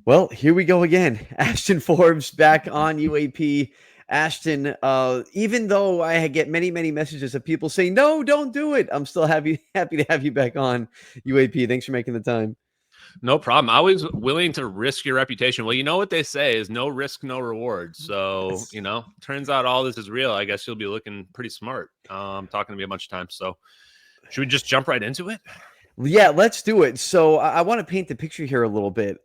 Well, here we go again. Ashton Forbes back on UAP. Ashton, even though I get many, many messages of people saying, no, don't do it, I'm still happy to have you back on UAP. Thanks for making the time. No problem. Always willing to risk your reputation. Well, you know what they say is no risk, no reward. So, turns out all this is real. I guess you'll be looking pretty smart talking to me a bunch of times. So should we just jump right into it? Yeah, let's do it. So I want to paint the picture here a little bit.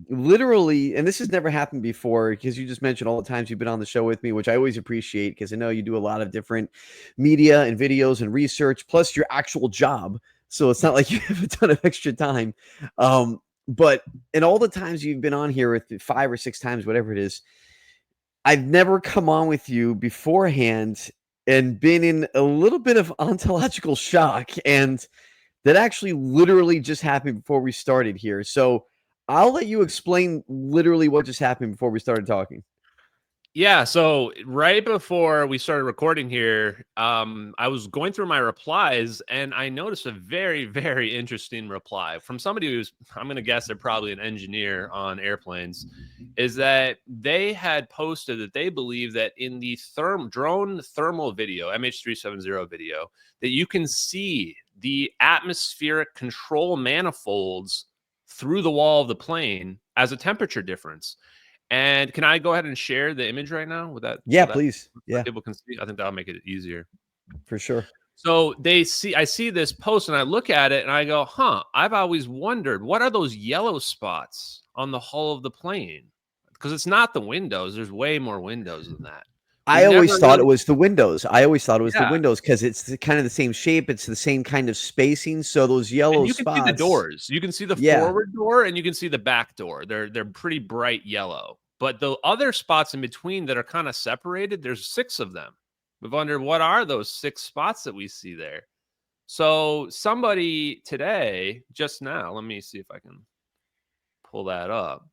Literally, and this has never happened before because you just mentioned all the times you've been on the show with me, which I always appreciate because I know you do a lot of different media and videos and research, plus your actual job. So it's not like you have a ton of extra time. But in all the times you've been on here with 5 or 6 times, whatever it is, I've never come on with you beforehand and been in a little bit of ontological shock. And that actually literally just happened before we started here. So I'll let you explain literally what just happened before we started talking. Yeah, so right before we started recording here, I was going through my replies and I noticed a very, very interesting reply from somebody who's, I'm going to guess they're probably an engineer on airplanes, is that they had posted that they believe that in the drone thermal video, MH370 video, that you can see the atmospheric control manifolds through the wall of the plane as a temperature difference. And can I go ahead and share the image right now with that? Yeah, please. Yeah, people can see. I think that'll make it easier. for sure. So I see this post and I look at it and I go, I've always wondered, what are those yellow spots on the hull of the plane? Because it's not the windows. There's way more windows than that. I always thought it was the windows. I always thought it was the windows because it's kind of the same shape. It's the same kind of spacing. So those yellow you spots. You can see the doors. You can see the forward door and you can see the back door. They're pretty bright yellow. But the other spots in between that are kind of separated, there's 6 of them. We've wondered, what are those 6 spots that we see there? So somebody today, just now, let me see if I can pull that up.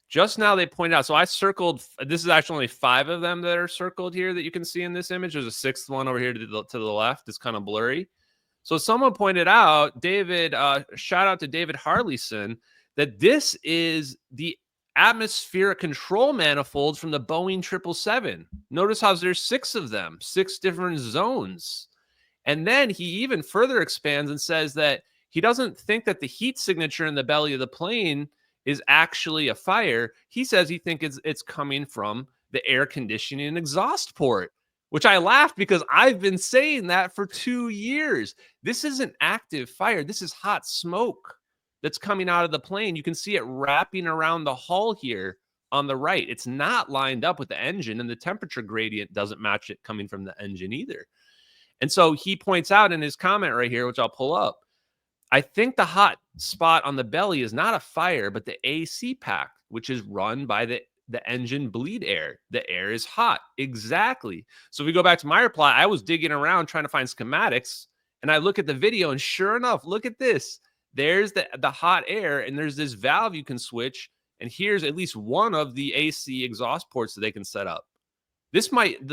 Just now they pointed out, so I circled, this is actually only 5 of them that are circled here that you can see in this image. There's a 6th one over here to the left. It's kind of blurry. So someone pointed out, David, shout out to David Harleyson, that this is the atmospheric control manifolds from the Boeing 777. Notice how there's 6 of them, 6 different zones. And then he even further expands and says that he doesn't think that the heat signature in the belly of the plane is actually a fire. He says he thinks it's coming from the air conditioning and exhaust port, which I laughed because I've been saying that for 2 years. This isn't active fire. This is hot smoke that's coming out of the plane. You can see it wrapping around the hull here on the right. It's not lined up with the engine, and the temperature gradient doesn't match it coming from the engine either. And so he points out in his comment right here, which I'll pull up, I think the hot spot on the belly is not a fire, but the AC pack, which is run by the engine bleed air. The air is hot. Exactly. So if we go back to my reply, I was digging around trying to find schematics, and I look at the video, and sure enough, look at this. There's the hot air, and there's this valve you can switch, and here's at least one of the AC exhaust ports that they can set up. The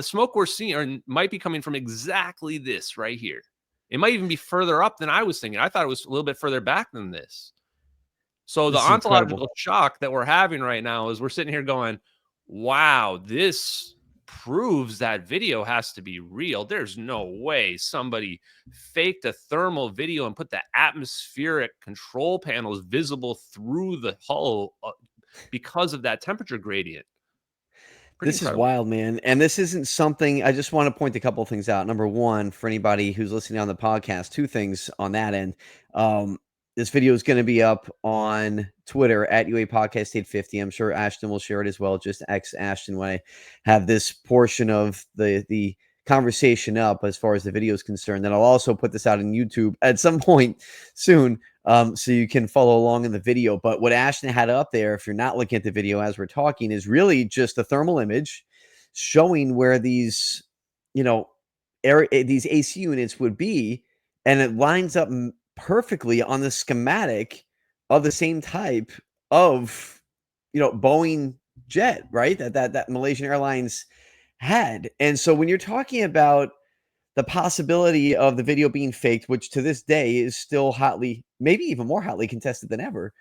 smoke we're seeing might be coming from exactly this right here. It might even be further up than I was thinking. I thought it was a little bit further back than this. So the ontological shock that we're having right now is we're sitting here going, wow, this proves that video has to be real. There's no way somebody faked a thermal video and put the atmospheric control panels visible through the hull because of that temperature gradient. This is wild, man. And this isn't something, I just want to point a couple of things out. Number one, for anybody who's listening on the podcast, 2 things on that end. This video is going to be up on Twitter at UA Podcast 850. I'm sure Ashton will share it as well. Just X Ashton when I have this portion of the conversation up as far as the video is concerned. Then I'll also put this out on YouTube at some point soon. So you can follow along in the video. But what Ashton had up there, if you're not looking at the video as we're talking, is really just a thermal image showing where these, these AC units would be. And it lines up perfectly on the schematic of the same type of, Boeing jet, right? That Malaysian Airlines had. And so when you're talking about the possibility of the video being faked, which to this day is still hotly, maybe even more hotly contested than ever.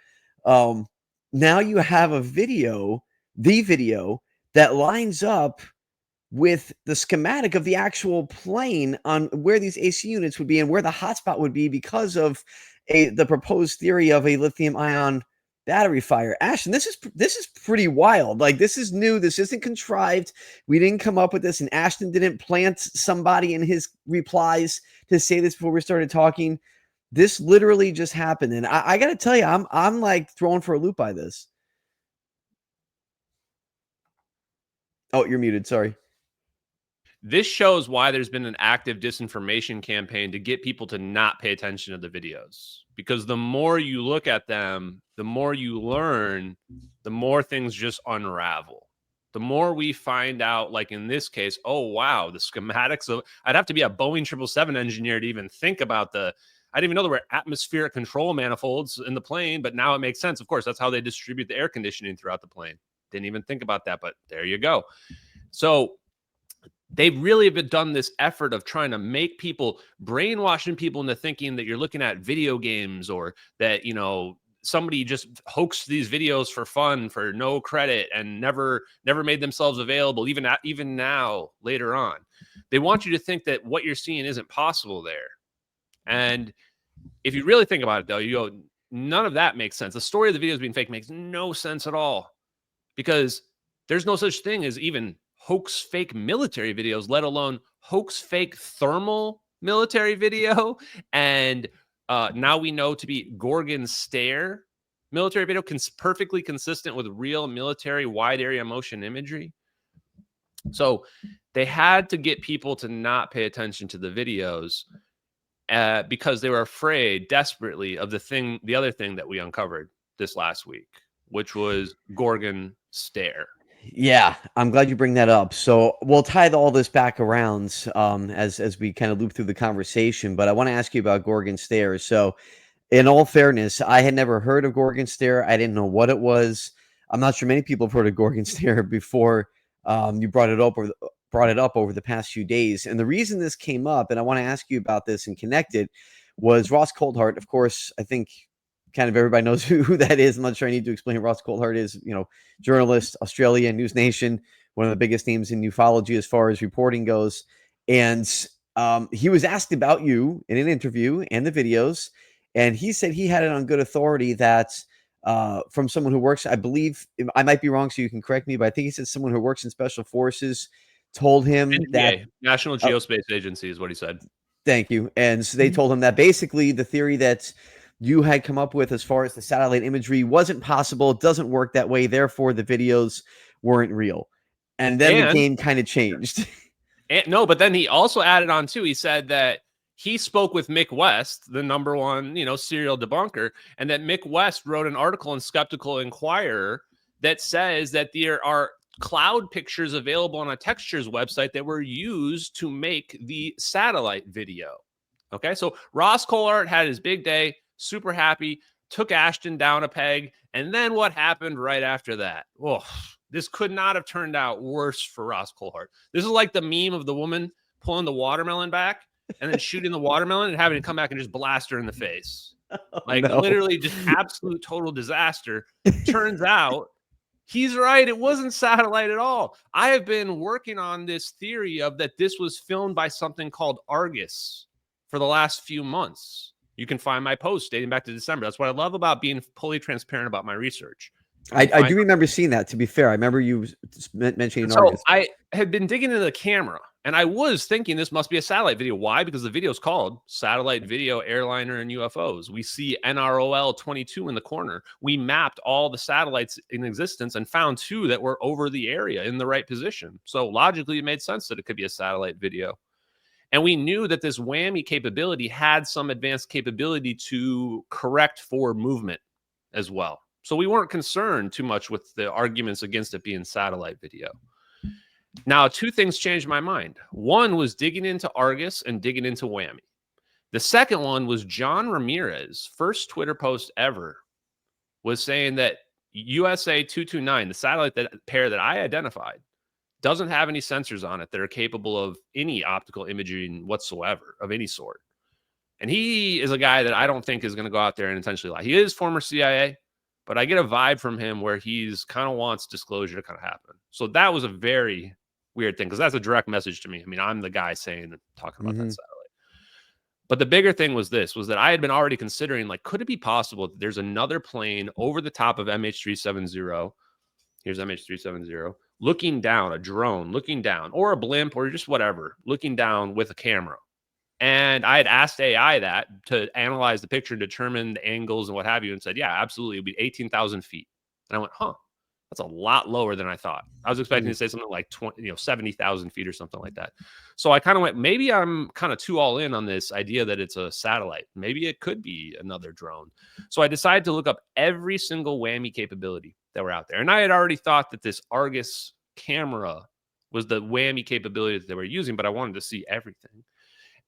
now you have a video, the video that lines up with the schematic of the actual plane on where these AC units would be and where the hotspot would be because of the proposed theory of a lithium ion battery fire. Ashton, this is pretty wild. Like, this is new. This isn't contrived. We didn't come up with this, and Ashton didn't plant somebody in his replies to say this before we started talking. This literally just happened, and I got to tell you, I'm like thrown for a loop by this. Oh, you're muted. Sorry. This shows why there's been an active disinformation campaign to get people to not pay attention to the videos. Because the more you look at them, the more you learn, the more things just unravel. The more we find out, like in this case, oh, wow, the schematics of, I'd have to be a Boeing 777 engineer to even think about I didn't even know there were atmospheric control manifolds in the plane, but now it makes sense. Of course, that's how they distribute the air conditioning throughout the plane. Didn't even think about that, but there you go. So they really have done this effort of trying to make people, brainwashing people into thinking that you're looking at video games, or that, somebody just hoaxed these videos for fun for no credit and never made themselves available, even now later on. They want you to think that what you're seeing isn't possible there. And if you really think about it, though, you go, none of that makes sense. The story of the videos being fake makes no sense at all, because there's no such thing as even hoax fake military videos, let alone hoax fake thermal military video. And now we know to be Gorgon Stare military video, perfectly consistent with real military wide area motion imagery. So they had to get people to not pay attention to the videos because they were afraid desperately of the other thing that we uncovered this last week, which was Gorgon Stare. Yeah, I'm glad you bring that up. So we'll tie all this back around as we kind of loop through the conversation. But I want to ask you about Gorgon Stare. So, in all fairness, I had never heard of Gorgon Stare. I didn't know what it was. I'm not sure many people have heard of Gorgon Stare before you brought it up over the past few days. And the reason this came up, and I want to ask you about this and connect it, was Ross Coulthart. Of course, I think kind of everybody knows who that is. I'm not sure I need to explain who Ross Coulthart is. Journalist, Australia, News Nation, one of the biggest names in ufology as far as reporting goes. And he was asked about you in an interview and the videos, and he said he had it on good authority that from someone who works, I believe, I might be wrong, so you can correct me, but I think he said someone who works in special forces told him NGA, that National Geospace Agency is what he said. Thank you. And so they told him that basically the theory that you had come up with as far as the satellite imagery wasn't possible. It doesn't work that way. Therefore, the videos weren't real. And then the game kind of changed. No, but then he also added on too. He said that he spoke with Mick West, the number one, serial debunker, and that Mick West wrote an article in Skeptical Inquirer that says that there are cloud pictures available on a Textures website that were used to make the satellite video. Okay, so Ross Coulthart had his big day, super happy, took Ashton down a peg, and then what happened right after that? Oh, this could not have turned out worse for Ross Coulthart. This is like the meme of the woman pulling the watermelon back and then shooting the watermelon and having it come back and just blast her in the face. Literally just absolute total disaster. Turns out he's right. It wasn't satellite at all. I have been working on this theory of that this was filmed by something called Argus for the last few months. You can find my post dating back to December. That's what I love about being fully transparent about my research. I do remember seeing that, to be fair. I remember you mentioning Argus. So I had been digging into the camera, and I was thinking this must be a satellite video. Why? Because the video is called Satellite Video, Airliner, and UFOs. We see NROL 22 in the corner. We mapped all the satellites in existence and found 2 that were over the area in the right position. So logically, it made sense that it could be a satellite video. And we knew that this whammy capability had some advanced capability to correct for movement as well. So we weren't concerned too much with the arguments against it being satellite video. Now, 2 things changed my mind. One was digging into Argus and digging into whammy. The second one was John Ramirez, first Twitter post ever, was saying that USA 229, the satellite pair that I identified, doesn't have any sensors on it that are capable of any optical imaging whatsoever of any sort. And he is a guy that I don't think is going to go out there and intentionally lie. He is former CIA, but I get a vibe from him where he's kind of wants disclosure to kind of happen. So that was a very weird thing, because that's a direct message to me. I mean, I'm the guy saying, talking about that satellite. But the bigger thing was that I had been already considering, like, could it be possible that there's another plane over the top of MH370? Here's MH370 looking down, a drone looking down, or a blimp, or just whatever, looking down with a camera. And I had asked AI that to analyze the picture and determine the angles and what have you, and said, yeah, absolutely, it would be 18,000 feet. And I went, huh, that's a lot lower than I thought. I was expecting to say something like 70,000 feet or something like that. So I kind of went, maybe I'm kind of too all in on this idea that it's a satellite. Maybe it could be another drone. So I decided to look up every single whammy capability that were out there. And I had already thought that this Argus camera was the whammy capability that they were using, but I wanted to see everything.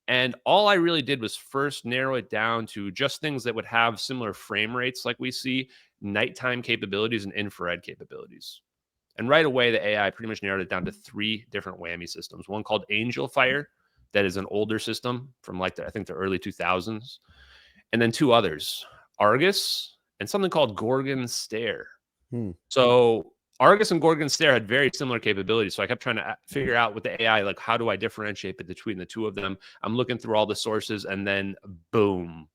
And all I really did was first narrow it down to just things that would have similar frame rates like we see, nighttime capabilities, and infrared capabilities. And right away, the AI pretty much narrowed it down to 3 different whammy systems. One called Angel Fire, that is an older system from I think the early 2000s. And then 2 others, Argus and something called Gorgon Stare. So Argus and Gorgon Stare had very similar capabilities. So I kept trying to figure out with the AI, like, how do I differentiate between the 2 of them? I'm looking through all the sources, and then boom,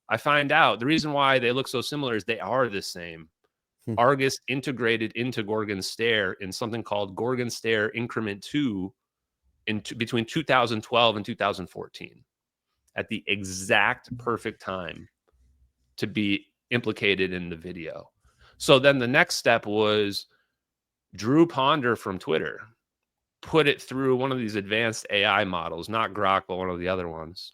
I find out the reason why they look so similar is they are the same. Argus integrated into Gorgon Stare in something called Gorgon Stare Increment 2 between 2012 and 2014 at the exact perfect time to be implicated in the video. So then the next step was Drew Ponder from Twitter put it through one of these advanced AI models, not Grok, but one of the other ones.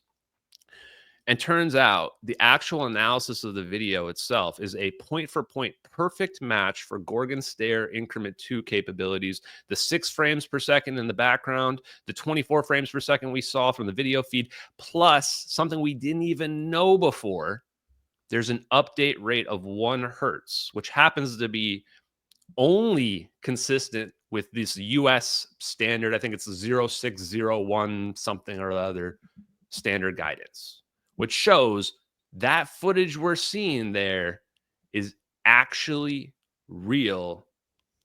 And turns out the actual analysis of the video itself is a point-for-point perfect match for Gorgon Stare Increment 2 capabilities. The 6 frames per second in the background, the 24 frames per second we saw from the video feed, plus something we didn't even know before. There's an update rate of 1 hertz, which happens to be only consistent with this US standard. I think it's 0601 something or other standard guidance, which shows that footage we're seeing there is actually real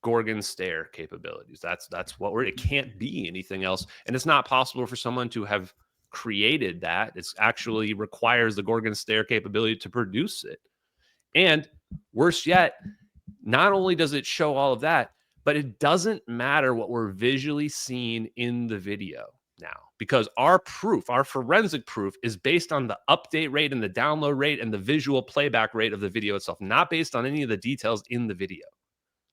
Gorgon Stare capabilities. That's what it can't be anything else. And it's not possible for someone to have created that. It actually requires the Gorgon Stare capability to produce it. And worse yet, not only does it show all of that, but it doesn't matter what we're visually seeing in the video now, because our proof, our forensic proof, is based on the update rate and the download rate and the visual playback rate of the video itself, not based on any of the details in the video.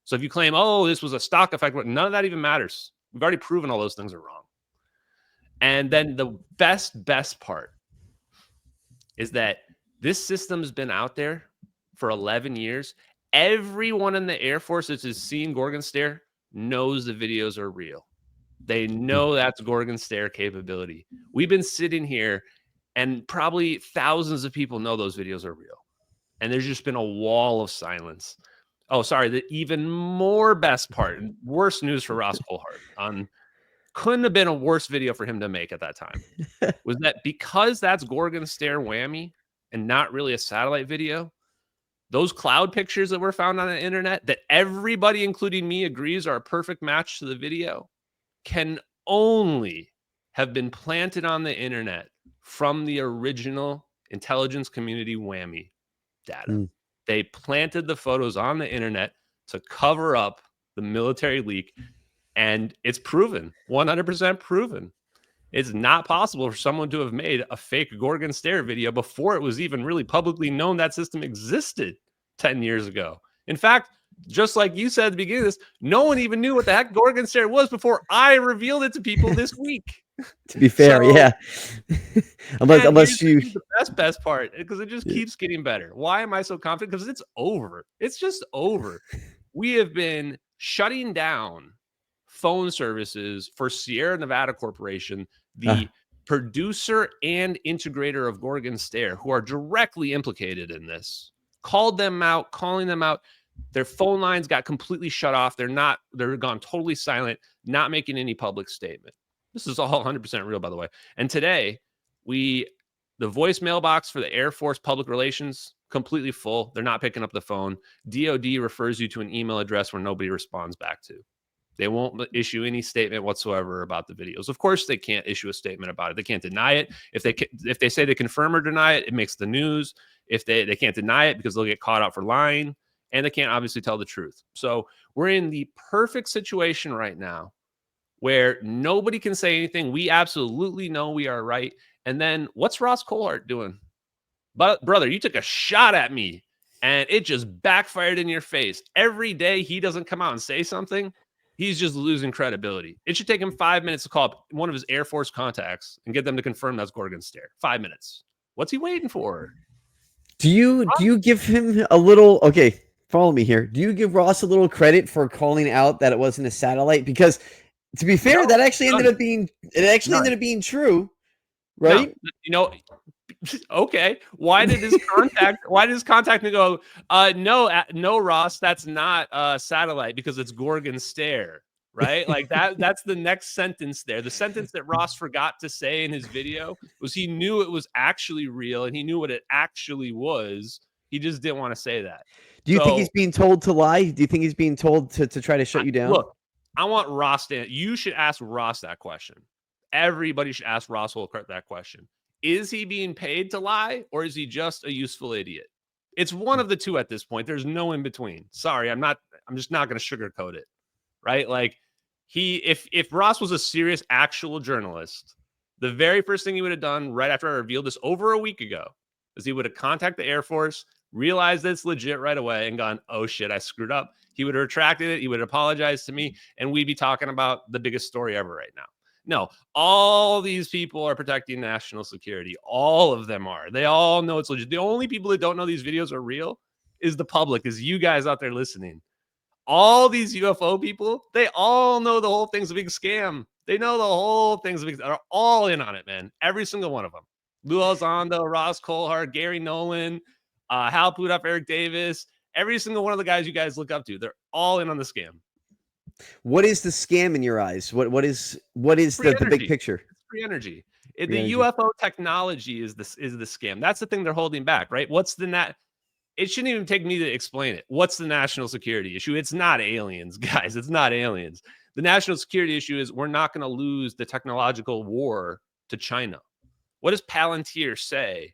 So if you claim, oh, this was a stock effect, none of that even matters. We've already proven all those things are wrong. And then the best part is that this system's been out there for 11 years. Everyone in the Air Force that has seen Gorgon Stare knows the videos are real. They know that's Gorgon Stare capability. We've been sitting here, and probably thousands of people know those videos are real. And there's just been a wall of silence. Oh, sorry. The even more best part, and worse news for Ross Coulthard, couldn't have been a worse video for him to make at that time, was that because that's Gorgon Stare whammy and not really a satellite video, those cloud pictures that were found on the internet that everybody, including me, agrees are a perfect match to the video, can only have been planted on the internet from the original intelligence community whammy data. They planted the photos on the internet to cover up the military leak, and it's proven, 100% proven. It's not possible for someone to have made a fake Gorgon Stare video before it was even really publicly known that system existed 10 years ago. In fact, just like you said at the beginning of this, no one even knew what the heck Gorgon Stare was before I revealed it to people this week. To be fair, so, yeah. unless you... The best part, because it just keeps getting better. Why am I so confident? Because it's over. It's just over. We have been shutting down phone services for Sierra Nevada Corporation, the producer and integrator of Gorgon Stare, who are directly implicated in this. Callling them out. Their phone lines got completely shut off. They're gone totally silent, not making any public statement. This is all 100% real, by the way. And today we The voicemail box for the Air Force public relations, completely full. They're not picking up the phone. DOD refers you to an email address where nobody responds back to. They won't issue any statement whatsoever about the videos. Of course, they can't issue a statement about it. They can't deny it. If they say they confirm or deny it, it makes the news. If they can't deny it because they'll get caught out for lying, and they can't obviously tell the truth. So we're in the perfect situation right now where nobody can say anything. We absolutely know we are right. And then what's Ross Coulthart doing? But brother, you took a shot at me and it just backfired in your face. Every day he doesn't come out and say something, he's just losing credibility. It should take him 5 minutes to call up one of his Air Force contacts and get them to confirm that's Gorgon Stare. 5 minutes. What's he waiting for? Do you give him a little, okay, follow me here. Do you give Ross a little credit for calling out that it wasn't a satellite? Because to be fair, that actually ended up being true, right? No, you know, okay. Why did his contact go, no, Ross, that's not a satellite because it's Gorgon Stare, right? Like that's the next sentence there. The sentence that Ross forgot to say in his video was he knew it was actually real and he knew what it actually was. He just didn't want to say that. Do you think he's being told to lie? Do you think he's being told to try to shut you down? Look, I want Ross to, you should ask Ross that question. Everybody should ask Ross Coulthart that question. Is he being paid to lie or is he just a useful idiot? It's one of the two at this point. There's no in between. Sorry, I'm just not going to sugarcoat it. Right? Like if Ross was a serious actual journalist, the very first thing he would have done right after I revealed this over a week ago is he would have contacted the Air Force, realized that it's legit right away and gone, oh shit, I screwed up. He would have retracted it. He would apologize to me and we'd be talking about the biggest story ever right now. No, all these people are protecting national security. All of them are. They all know it's legit. The only people that don't know these videos are real is the public, is you guys out there listening. All these UFO people, they all know the whole thing's a big scam. They know the whole thing's a big, they're all in on it, man. Every single one of them. Lou Elizondo, Ross Coulthart, Gary Nolan, Hal Puthoff, Eric Davis, every single one of the guys you guys look up to, they're all in on the scam. What is the scam in your eyes? What is the big picture? It's free energy. UFO technology is the scam. That's the thing they're holding back, right? What's the it shouldn't even take me to explain it. What's the national security issue? It's not aliens, guys. It's not aliens. The national security issue is we're not going to lose the technological war to China. What does Palantir say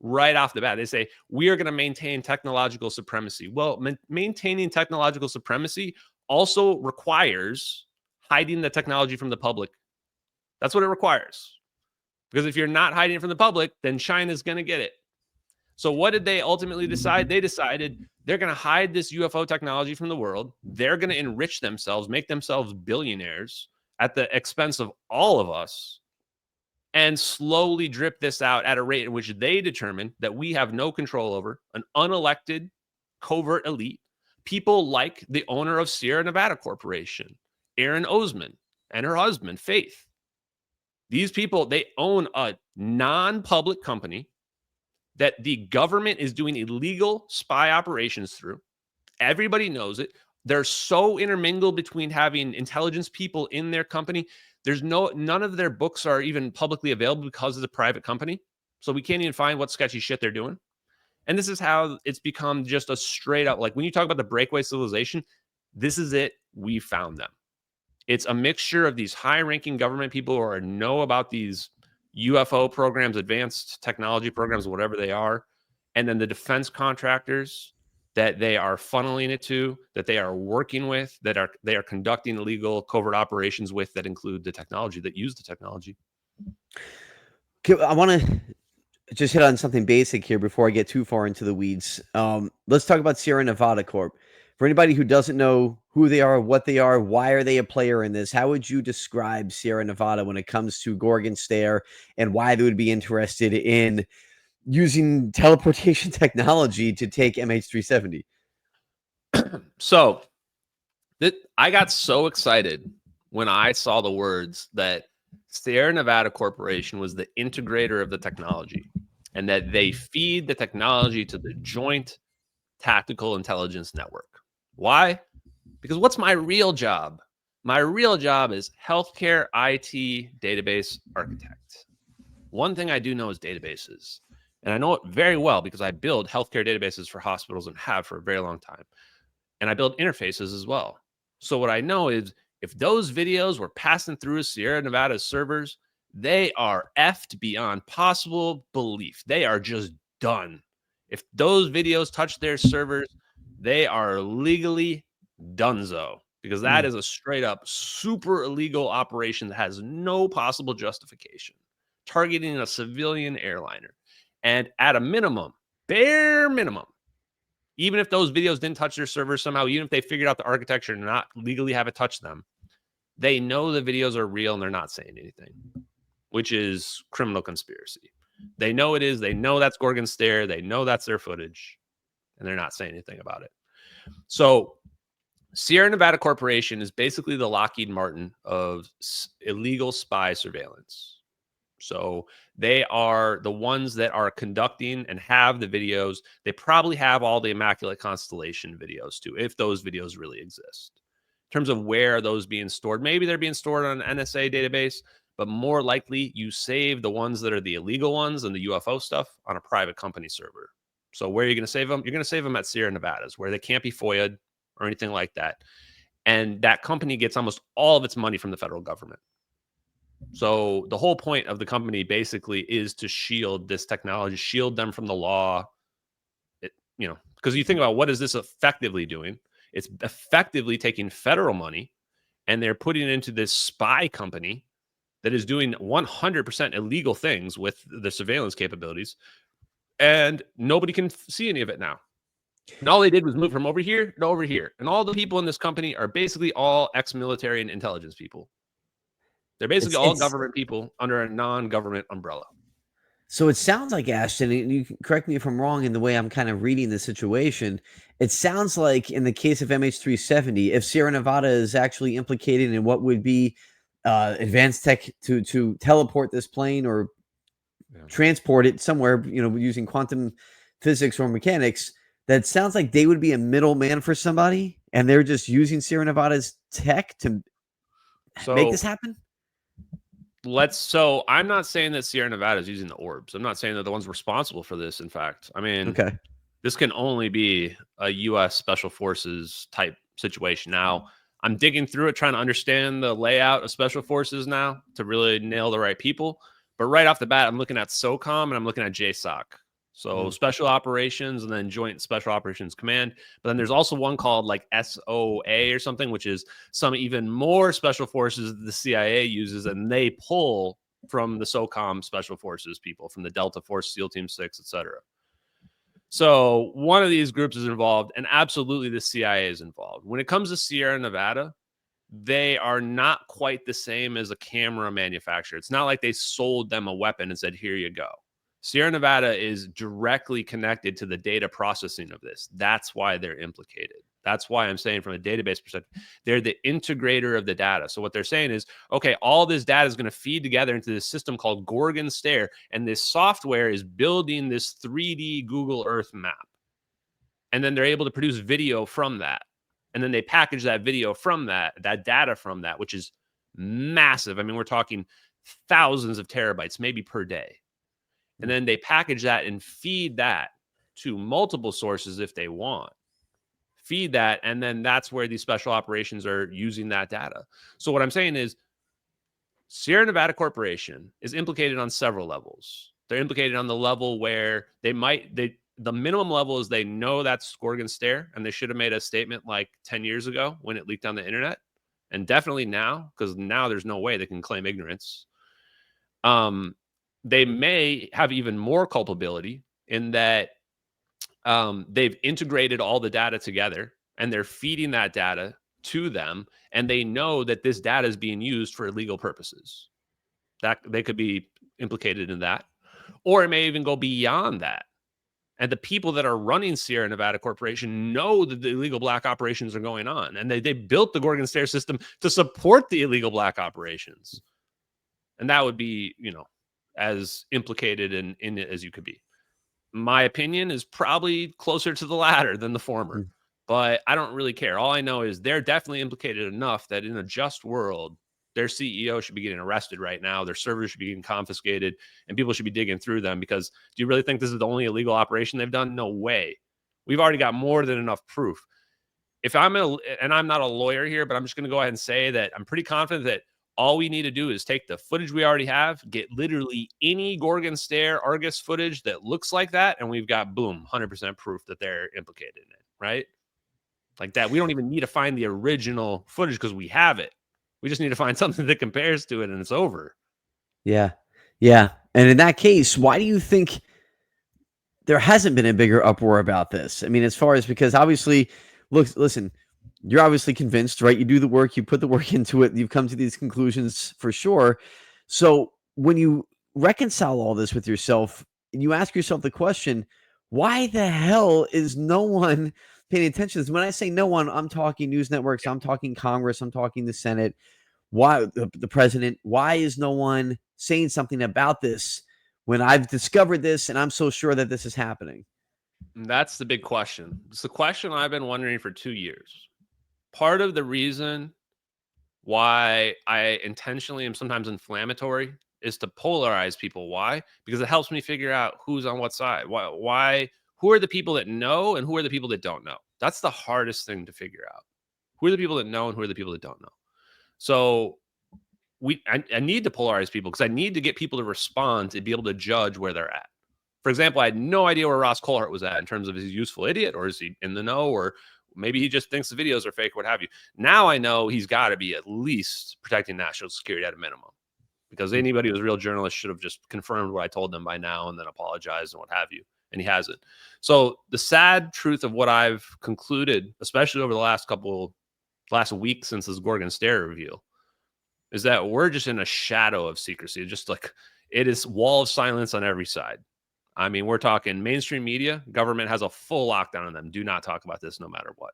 right off the bat? They say, we are going to maintain technological supremacy. Well, maintaining technological supremacy also requires hiding the technology from the public. That's what it requires. Because if you're not hiding it from the public, then China's going to get it. So what did they ultimately decide? They decided they're going to hide this UFO technology from the world. They're going to enrich themselves, make themselves billionaires at the expense of all of us, and slowly drip this out at a rate in which they determine that we have no control over, an unelected covert elite. People like the owner of Sierra Nevada Corporation, Erin Osman, and her husband, Faith. These people, they own a non-public company that the government is doing illegal spy operations through. Everybody knows it. They're so intermingled between having intelligence people in their company. None of their books are even publicly available because it's a private company. So we can't even find what sketchy shit they're doing. And this is how it's become just a straight up, like when you talk about the breakaway civilization, this is it. We found them. It's a mixture of these high-ranking government people who know about these UFO programs, advanced technology programs, whatever they are, and then the defense contractors that they are funneling it to, that they are working with, they are conducting illegal covert operations with, that include the technology, that use the technology. Okay, I want to just hit on something basic here before I get too far into the weeds. Let's talk about Sierra Nevada Corp. For anybody who doesn't know who they are, what they are, why are they a player in this? How would you describe Sierra Nevada when it comes to Gorgon Stare and why they would be interested in using teleportation technology to take MH370? So I got so excited when I saw the words that Sierra Nevada Corporation was the integrator of the technology and that they feed the technology to the Joint Tactical Intelligence Network. Why? Because what's my real job? My real job is healthcare IT database architect. One thing I do know is databases. And I know it very well because I build healthcare databases for hospitals and have for a very long time. And I build interfaces as well. So what I know is if those videos were passing through Sierra Nevada's servers, they are effed beyond possible belief. They are just done. If those videos touch their servers, they are legally donezo, because that is a straight up super illegal operation that has no possible justification, targeting a civilian airliner. And at a minimum, bare minimum, even if those videos didn't touch their servers somehow, even if they figured out the architecture and not legally have it touch them, they know the videos are real and they're not saying anything, which is criminal conspiracy. They know it is. They know that's Gorgon Stare. They know that's their footage, and they're not saying anything about it. So Sierra Nevada Corporation is basically the Lockheed Martin of illegal spy surveillance. So they are the ones that are conducting and have the videos. They probably have all the Immaculate Constellation videos too, if those videos really exist. In terms of where are those being stored, maybe they're being stored on an NSA database, but more likely you save the ones that are the illegal ones and the UFO stuff on a private company server. So where are you going to save them? You're going to save them at Sierra Nevadas, where they can't be FOIA'd or anything like that. And that company gets almost all of its money from the federal government. So the whole point of the company basically is to shield this technology, shield them from the law. Because you think about what is this effectively doing? It's effectively taking federal money and they're putting it into this spy company that is doing 100% illegal things with the surveillance capabilities. And nobody can see any of it now. And all they did was move from over here to over here. And all the people in this company are basically all ex-military and intelligence people. They're basically all government people under a non-government umbrella. So it sounds like, Ashton, and you can correct me if I'm wrong in the way I'm kind of reading the situation, it sounds like in the case of MH370, if Sierra Nevada is actually implicated in what would be advanced tech to teleport this plane or transport it somewhere, using quantum physics or mechanics, that sounds like they would be a middleman for somebody, and they're just using Sierra Nevada's tech to make this happen? So I'm not saying that Sierra Nevada is using the orbs. I'm not saying they're the ones responsible for this. In fact, I mean, this can only be a U.S. Special Forces type situation. Now, I'm digging through it, trying to understand the layout of Special Forces now to really nail the right people. But right off the bat, I'm looking at SOCOM and I'm looking at JSOC. So Special Operations and then Joint Special Operations Command. But then there's also one called like SOA or something, which is some even more special forces that the CIA uses, and they pull from the SOCOM Special Forces people, from the Delta Force, SEAL Team 6, etc. So one of these groups is involved, and absolutely the CIA is involved. When it comes to Sierra Nevada, they are not quite the same as a camera manufacturer. It's not like they sold them a weapon and said, here you go. Sierra Nevada is directly connected to the data processing of this. That's why they're implicated. That's why I'm saying from a database perspective, they're the integrator of the data. So what they're saying is, okay, all this data is going to feed together into this system called Gorgon Stare, and this software is building this 3D Google Earth map. And then they're able to produce video from that. And then they package that video from that data from that, which is massive. I mean, we're talking thousands of terabytes, maybe per day. And then they package that and feed that to multiple sources if they want. Feed that, and then that's where these special operations are using that data. So what I'm saying is Sierra Nevada Corporation is implicated on several levels. They're implicated on the level where the minimum level is they know that's Gorgon Stare, and they should have made a statement like 10 years ago when it leaked on the internet. And definitely now, because now there's no way they can claim ignorance. They may have even more culpability in that they've integrated all the data together and they're feeding that data to them, and they know that this data is being used for illegal purposes. That they could be implicated in that, or it may even go beyond that. And the people that are running Sierra Nevada Corporation know that the illegal black operations are going on, and they built the Gorgon Stare system to support the illegal black operations. And that would be, as implicated in it as you could be. My opinion is probably closer to the latter than the former, but I don't really care. All I know is they're definitely implicated enough that in a just world, their CEO should be getting arrested right now. Their servers should be getting confiscated, and people should be digging through them, because do you really think this is the only illegal operation they've done? No way. We've already got more than enough proof. And I'm not a lawyer here, but I'm just going to go ahead and say that I'm pretty confident that all we need to do is take the footage we already have, get literally any Gorgon Stare Argus footage that looks like that, and we've got, boom, 100% proof that they're implicated in it, right? Like that. We don't even need to find the original footage because we have it. We just need to find something that compares to it, and it's over. Yeah. Yeah. And in that case, why do you think there hasn't been a bigger uproar about this? I mean, as far as, because obviously, listen, you're obviously convinced, right? You do the work, you put the work into it, you've come to these conclusions for sure. So when you reconcile all this with yourself, and you ask yourself the question, why the hell is no one paying attention? When I say no one, I'm talking news networks, I'm talking Congress, I'm talking the Senate. Why the president? Why is no one saying something about this when I've discovered this and I'm so sure that this is happening? That's the big question. It's the question I've been wondering for 2 years. Part of the reason why I intentionally am sometimes inflammatory is to polarize people. Why? Because it helps me figure out who's on what side. Who are the people that know and who are the people that don't know? That's the hardest thing to figure out. Who are the people that know and who are the people that don't know? So I need to polarize people, because I need to get people to respond to be able to judge where they're at. For example, I had no idea where Ross Coulthart was at in terms of, is he a useful idiot, or is he in the know, or maybe he just thinks the videos are fake, what have you. Now I know he's got to be at least protecting national security at a minimum, because anybody who's a real journalist should have just confirmed what I told them by now and then apologized and what have you. And he hasn't. So the sad truth of what I've concluded, especially over the last week since this Gorgon Stare reveal, is that we're just in a shadow of secrecy. Just like, it is wall of silence on every side. I mean, we're talking mainstream media. Government has a full lockdown on them. Do not talk about this no matter what.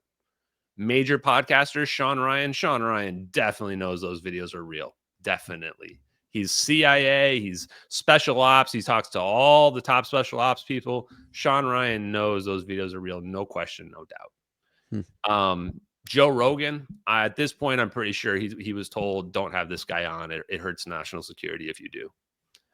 Major podcasters, Sean Ryan definitely knows those videos are real. Definitely. He's CIA. He's special ops. He talks to all the top special ops people. Sean Ryan knows those videos are real. No question, no doubt. Joe Rogan, at this point, I'm pretty sure he was told, don't have this guy on. It hurts national security if you do.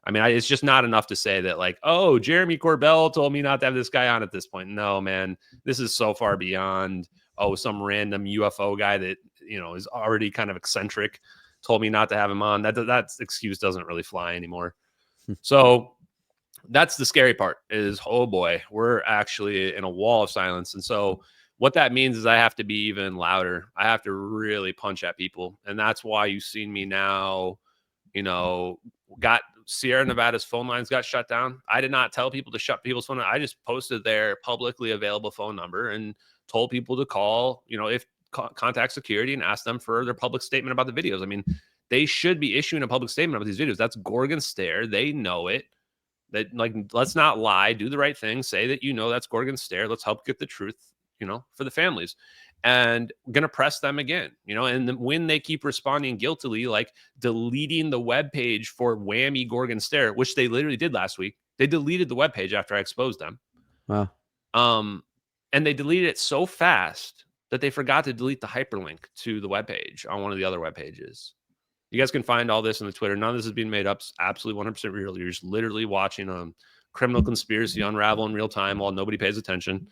I mean, it's just not enough to say that, like, oh, Jeremy Corbell told me not to have this guy on at this point. No, man, this is so far beyond, oh, some random UFO guy that, is already kind of eccentric told me not to have him on. That excuse doesn't really fly anymore. So that's the scary part is, oh boy, we're actually in a wall of silence. And so what that means is I have to be even louder. I have to really punch at people. And that's why you've seen me now, got Sierra Nevada's phone lines got shut down. I did not tell people to shut people's phone. I just posted their publicly available phone number and told people to call, if contact security, and ask them for their public statement about the videos. I mean, they should be issuing a public statement about these videos. That's Gorgon Stare. They know it. That, like, let's not lie, do the right thing, say that, that's Gorgon Stare. Let's help get the truth, for the families. And going to press them again, and when they keep responding guiltily, like deleting the webpage for Whammy Gorgon Stare, which they literally did last week. They deleted the webpage after I exposed them. Wow. And they deleted it so fast that they forgot to delete the hyperlink to the webpage on one of the other web pages. You guys can find all this on the Twitter. None of this is being made up. It's absolutely 100% real. You're just literally watching a criminal conspiracy unravel in real time while nobody pays attention.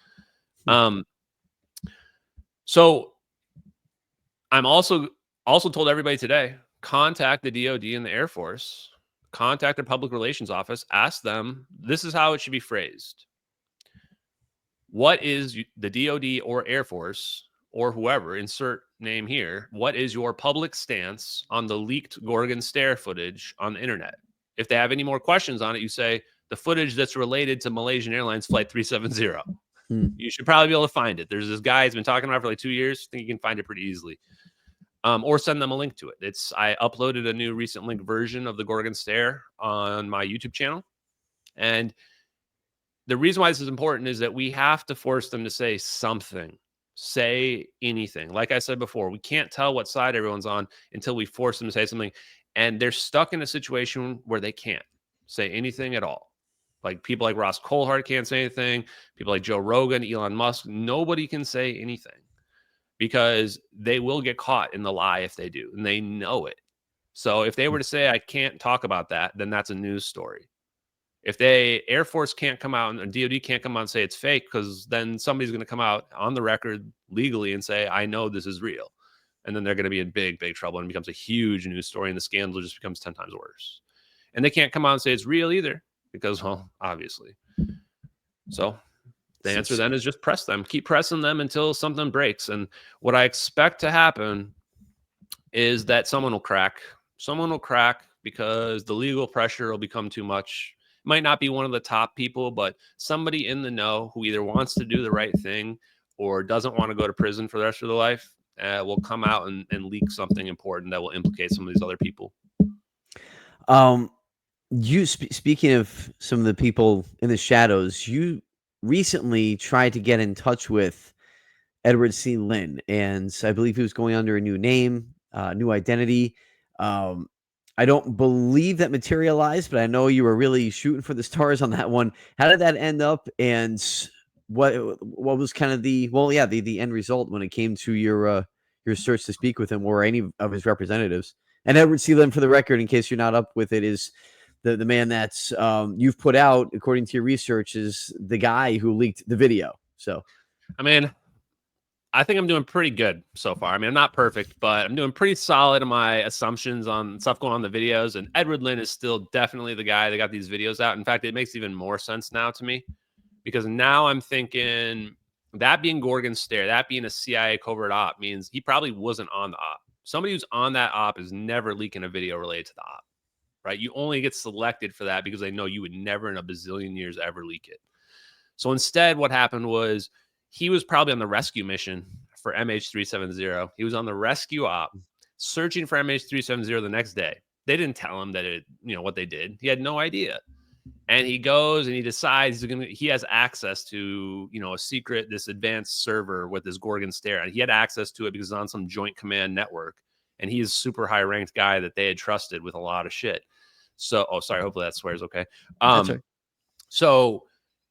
So I'm also told everybody today, contact the DOD and the Air Force, contact their public relations office, ask them, this is how it should be phrased. What is the DOD or Air Force or whoever, insert name here, what is your public stance on the leaked Gorgon Stare footage on the internet? If they have any more questions on it, you say, the footage that's related to Malaysian Airlines Flight 370. You should probably be able to find it. There's this guy who's been talking about it for like 2 years. I think you can find it pretty easily. Or send them a link to it. I uploaded a new recent link version of the Gorgon Stare on my YouTube channel. And the reason why this is important is that we have to force them to say something. Say anything. Like I said before, we can't tell what side everyone's on until we force them to say something. And they're stuck in a situation where they can't say anything at all. Like people like Ross Coulthart can't say anything. People like Joe Rogan, Elon Musk, nobody can say anything because they will get caught in the lie if they do. And they know it. So if they were to say, I can't talk about that, then that's a news story. If Air Force can't come out and DOD can't come out and say it's fake, because then somebody's going to come out on the record legally and say, I know this is real. And then they're going to be in big, big trouble, and it becomes a huge news story, and the scandal just becomes 10 times worse. And they can't come out and say it's real either, because, well, obviously. So the answer then is just press them. Keep pressing them until something breaks. And what I expect to happen is that someone will crack. Someone will crack because the legal pressure will become too much. It might not be one of the top people, but somebody in the know who either wants to do the right thing or doesn't want to go to prison for the rest of their life will come out and leak something important that will implicate some of these other people. Speaking of some of the people in the shadows, you recently tried to get in touch with Edward C. Lynn, and I believe he was going under a new name, new identity. I don't believe that materialized, but I know you were really shooting for the stars on that one. How did that end up, and what was kind of the end result when it came to your search to speak with him or any of his representatives? And Edward C. Lynn, for the record, in case you're not up with it, is the man that's you've put out, according to your research, is the guy who leaked the video. So, I mean, I think I'm doing pretty good so far. I mean, I'm not perfect, but I'm doing pretty solid in my assumptions on stuff going on in the videos. And Edward Lynn is still definitely the guy that got these videos out. In fact, it makes even more sense now to me, because now I'm thinking that being Gorgon Stare, that being a CIA covert op, means he probably wasn't on the op. Somebody who's on that op is never leaking a video related to the op, right? You only get selected for that because they know you would never in a bazillion years ever leak it. So instead, what happened was, he was probably on the rescue mission for MH370. He was on the rescue op, searching for MH370 the next day. They didn't tell him that what they did. He had no idea. And he goes and he decides he has access to, a secret, this advanced server with this Gorgon Stare. And he had access to it because it's on some joint command network. And he's a super high ranked guy that they had trusted with a lot of shit. So, sorry, hopefully that swears okay. So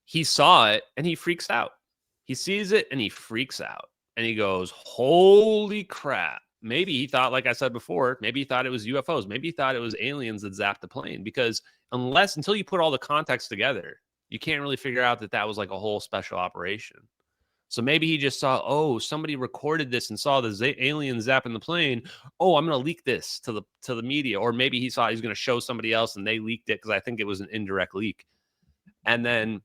he saw it and he freaks out. He sees it and he freaks out and he goes, holy crap. Maybe he thought, like I said before, maybe he thought it was UFOs. Maybe he thought it was aliens that zapped the plane, because until you put all the context together, you can't really figure out that was like a whole special operation. So maybe he just saw, somebody recorded this and saw the alien zapping the plane. Oh, I'm going to leak this to the media. Or maybe he saw he's going to show somebody else and they leaked it, because I think it was an indirect leak. And then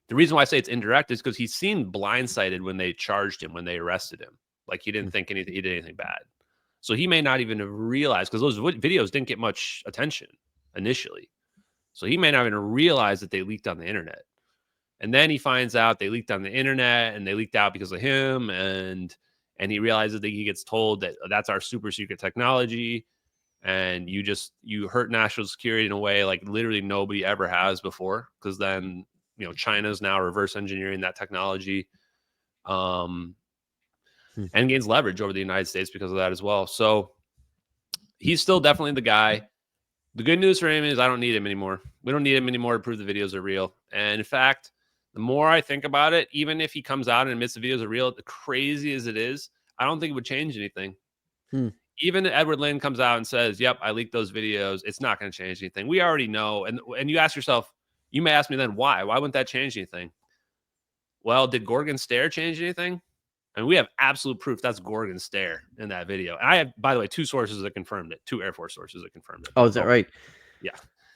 the reason why I say it's indirect is because he seemed blindsided when they charged him, when they arrested him. Like, he didn't think he did anything bad. So he may not even have realized, because those videos didn't get much attention initially. So he may not even realize that they leaked on the internet. And then he finds out they leaked on the internet, and they leaked out because of him. And he realizes that he gets told that that's our super secret technology. And you hurt national security in a way like literally nobody ever has before, because then China's now reverse engineering that technology, and gains leverage over the United States because of that as well. So he's still definitely the guy. The good news for him is I don't need him anymore. We don't need him anymore to prove the videos are real. And in fact, the more I think about it, even if he comes out and admits the videos are real, the crazy as it is, I don't think it would change anything. Even if Edward Lynn comes out and says, yep, I leaked those videos, it's not going to change anything. We already know. And you ask yourself, you may ask me then, why? Why wouldn't that change anything? Well, did Gorgon Stare change anything? I mean, we have absolute proof that's Gorgon Stare in that video. And I have, by the way, 2 sources that confirmed it, 2 Air Force sources that confirmed it. Oh, is that right? Yeah.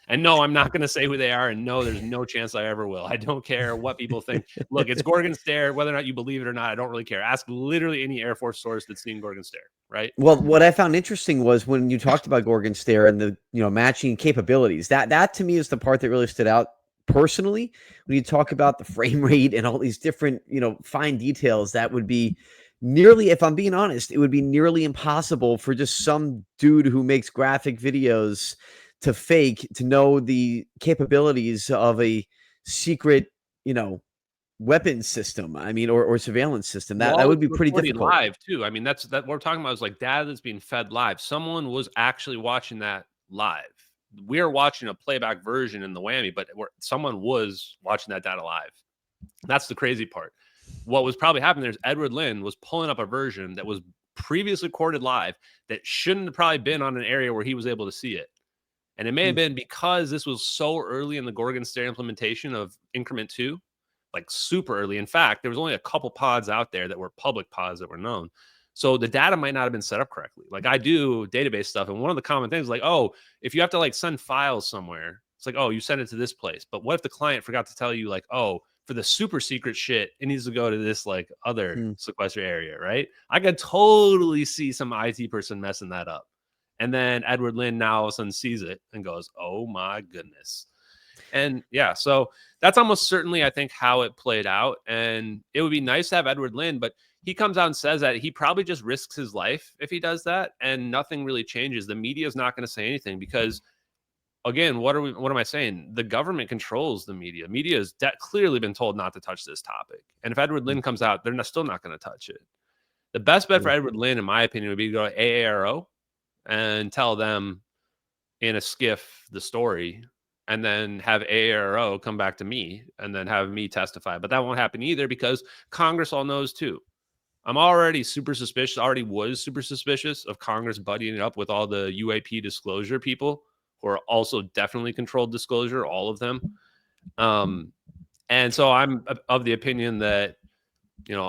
And no, I'm not going to say who they are. And no, there's no chance I ever will. I don't care what people think. Look, it's Gorgon Stare. Whether or not you believe it or not, I don't really care. Ask literally any Air Force source that's seen Gorgon Stare, right? Well, what I found interesting was when you talked about Gorgon Stare and the matching capabilities. That to me is the part that really stood out personally. When you talk about the frame rate and all these different fine details, that would be nearly, if I'm being honest, it would be nearly impossible for just some dude who makes graphic videos to fake, to know the capabilities of a secret, weapons system. I mean, or surveillance system. That would be pretty difficult. Live too. I mean, that's what we're talking about is like data that's being fed live. Someone was actually watching that live. We're watching a playback version in the whammy, but someone was watching that data live. That's the crazy part. What was probably happening there is Edward Lynn was pulling up a version that was previously recorded live that shouldn't have probably been on an area where he was able to see it. And it may have been because this was so early in the Gorgon Stare implementation of increment 2, like super early. In fact, there was only a couple pods out there that were public pods that were known. So the data might not have been set up correctly. Like I do database stuff, and one of the common things is like, oh, if you have to like send files somewhere, it's like, oh, you send it to this place. But what if the client forgot to tell you, like, oh, for the super secret shit, it needs to go to this like other sequester area, right? I could totally see some IT person messing that up. And then Edward Lin now all of a sudden sees it and goes, oh my goodness. And yeah, so that's almost certainly, I think, how it played out. And it would be nice to have Edward Lin, but he comes out and says that he probably just risks his life if he does that, and nothing really changes. The media is not going to say anything because, again, what am I saying? The government controls the media. Media has clearly been told not to touch this topic. And if Edward Lin comes out, they're still not going to touch it. The best bet for Edward Lin, in my opinion, would be to go to AARO and tell them in a skiff the story, and then have AARO come back to me and then have me testify. But that won't happen either because Congress all knows too. I'm already super suspicious, already was super suspicious of Congress buddying up with all the UAP disclosure people who are also definitely controlled disclosure, all of them. And so I'm of the opinion that,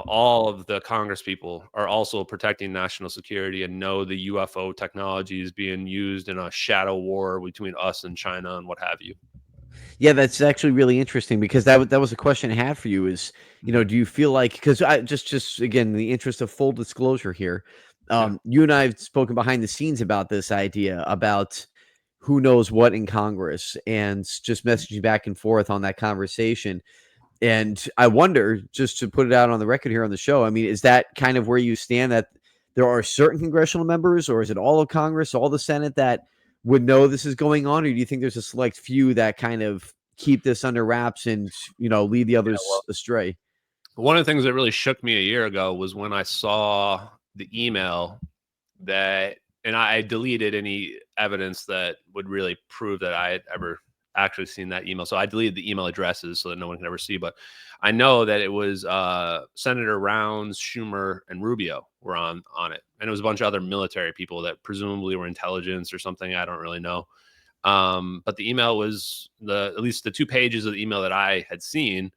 all of the Congress people are also protecting national security and know the UFO technology is being used in a shadow war between us and China and what have you. Yeah, that's actually really interesting because that was a question I had for you is, do you feel like, because I just again, in the interest of full disclosure here, you and I have spoken behind the scenes about this idea about who knows what in Congress and just messaging back and forth on that conversation. And I wonder, just to put it out on the record here on the show, I mean, is that kind of where you stand, that there are certain congressional members, or is it all of Congress, all the Senate that would know this is going on? Or do you think there's a select few that kind of keep this under wraps and, lead the others astray? One of the things that really shook me a year ago was when I saw the email that, and I deleted any evidence that would really prove that I had ever actually seen that email. So I deleted the email addresses so that no one can ever see. But I know that it was Senator Rounds, Schumer, and Rubio were on it. And it was a bunch of other military people that presumably were intelligence or something. I don't really know. But the email was at least the 2 pages of the email that I had seen,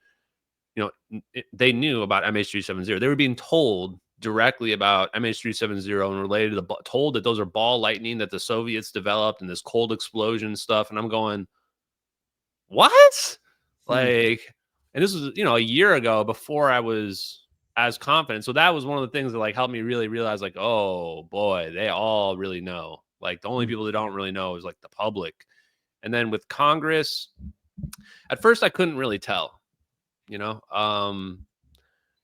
they knew about MH370. They were being told directly about MH370 and related to told that those are ball lightning that the Soviets developed and this cold explosion stuff. And I'm going, what? Like, and this was, a year ago before I was as confident. So that was one of the things that like helped me really realize, like, oh boy, they all really know. Like the only people that don't really know is like the public. And then with Congress, at first I couldn't really tell.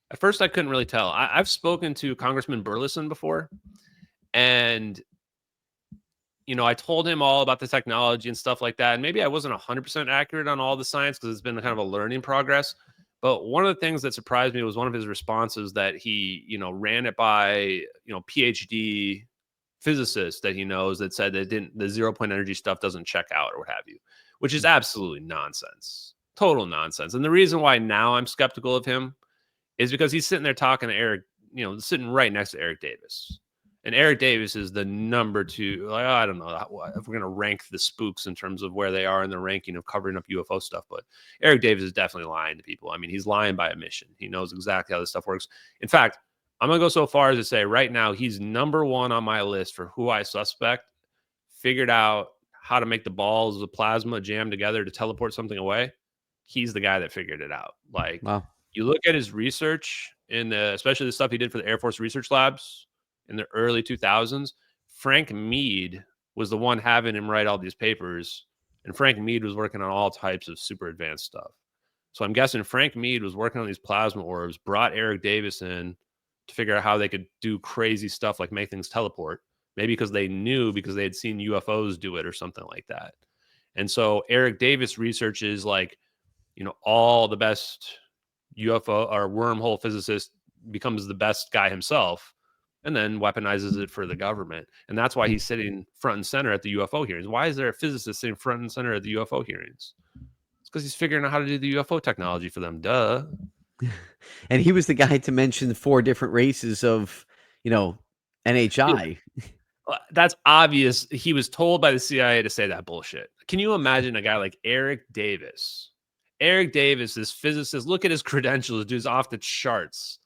At first I couldn't really tell. I've spoken to Congressman Burleson before, and I told him all about the technology and stuff like that. And maybe I wasn't 100% accurate on all the science because it's been kind of a learning progress. But one of the things that surprised me was one of his responses that he, ran it by, PhD physicists that he knows that said that the 0 point energy stuff doesn't check out or what have you, which is absolutely nonsense. Total nonsense. And the reason why now I'm skeptical of him is because he's sitting there talking to Eric, sitting right next to Eric Davis. And Eric Davis is the number 2. Like, I don't know if we're going to rank the spooks in terms of where they are in the ranking of covering up UFO stuff. But Eric Davis is definitely lying to people. I mean, he's lying by omission. He knows exactly how this stuff works. In fact, I'm going to go so far as to say right now, he's number 1 on my list for who I suspect figured out how to make the balls of plasma jam together to teleport something away. He's the guy that figured it out. Like, wow. You look at his research especially the stuff he did for the Air Force Research Labs in the early 2000s. Frank Mead was the one having him write all these papers, and Frank Mead was working on all types of super advanced stuff. So I'm guessing Frank Mead was working on these plasma orbs, brought Eric Davis in to figure out how they could do crazy stuff like make things teleport, maybe because they had seen UFOs do it or something like that. And so Eric Davis researches like, all the best UFO or wormhole physicist, becomes the best guy himself, and then weaponizes it for the government. And that's why he's sitting front and center at the UFO hearings. Why is there a physicist sitting front and center at the UFO hearings? It's because he's figuring out how to do the UFO technology for them. Duh. And he was the guy to mention 4 different races of, NHI. That's obvious. He was told by the CIA to say that bullshit. Can you imagine a guy like Eric Davis? Eric Davis, this physicist, look at his credentials, dude's off the charts.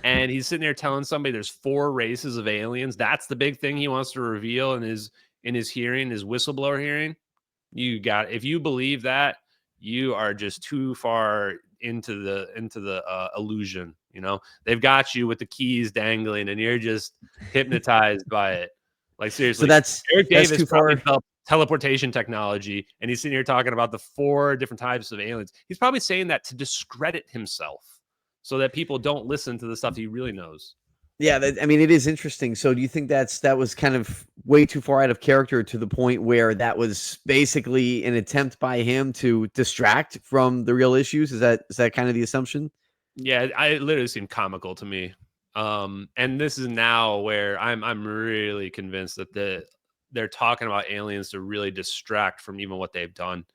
And he's sitting there telling somebody there's 4 races of aliens. That's the big thing he wants to reveal in his hearing, his whistleblower hearing. If you believe that, you are just too far into the illusion. You know, they've got you with the keys dangling, and you're just hypnotized by it. Like, seriously, so that's Eric Davis too far. developed teleportation technology, and he's sitting here talking about the 4 different types of aliens. He's probably saying that to discredit himself, so that people don't listen to the stuff he really knows. Yeah, I mean, it is interesting. So do you think that was kind of way too far out of character to the point where that was basically an attempt by him to distract from the real issues? Is that kind of the assumption? Yeah, it literally seemed comical to me. And this is now where I'm really convinced that they're talking about aliens to really distract from even what they've done.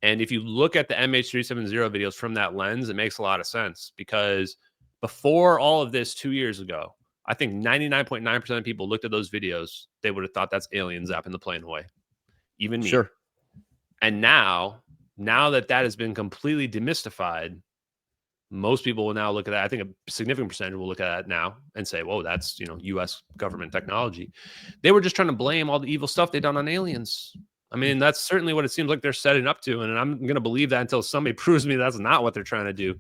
And if you look at the MH370 videos from that lens, it makes a lot of sense, because before all of this 2 years ago, I think 99.9% of people looked at those videos, they would have thought that's aliens zapping the plane away. Even me. Sure. And now that has been completely demystified, most people will now look at that. I think a significant percentage will look at that now and say, whoa, that's, U.S. government technology. They were just trying to blame all the evil stuff they've done on aliens. I mean, that's certainly what it seems like they're setting up to. And I'm going to believe that until somebody proves me that's not what they're trying to do,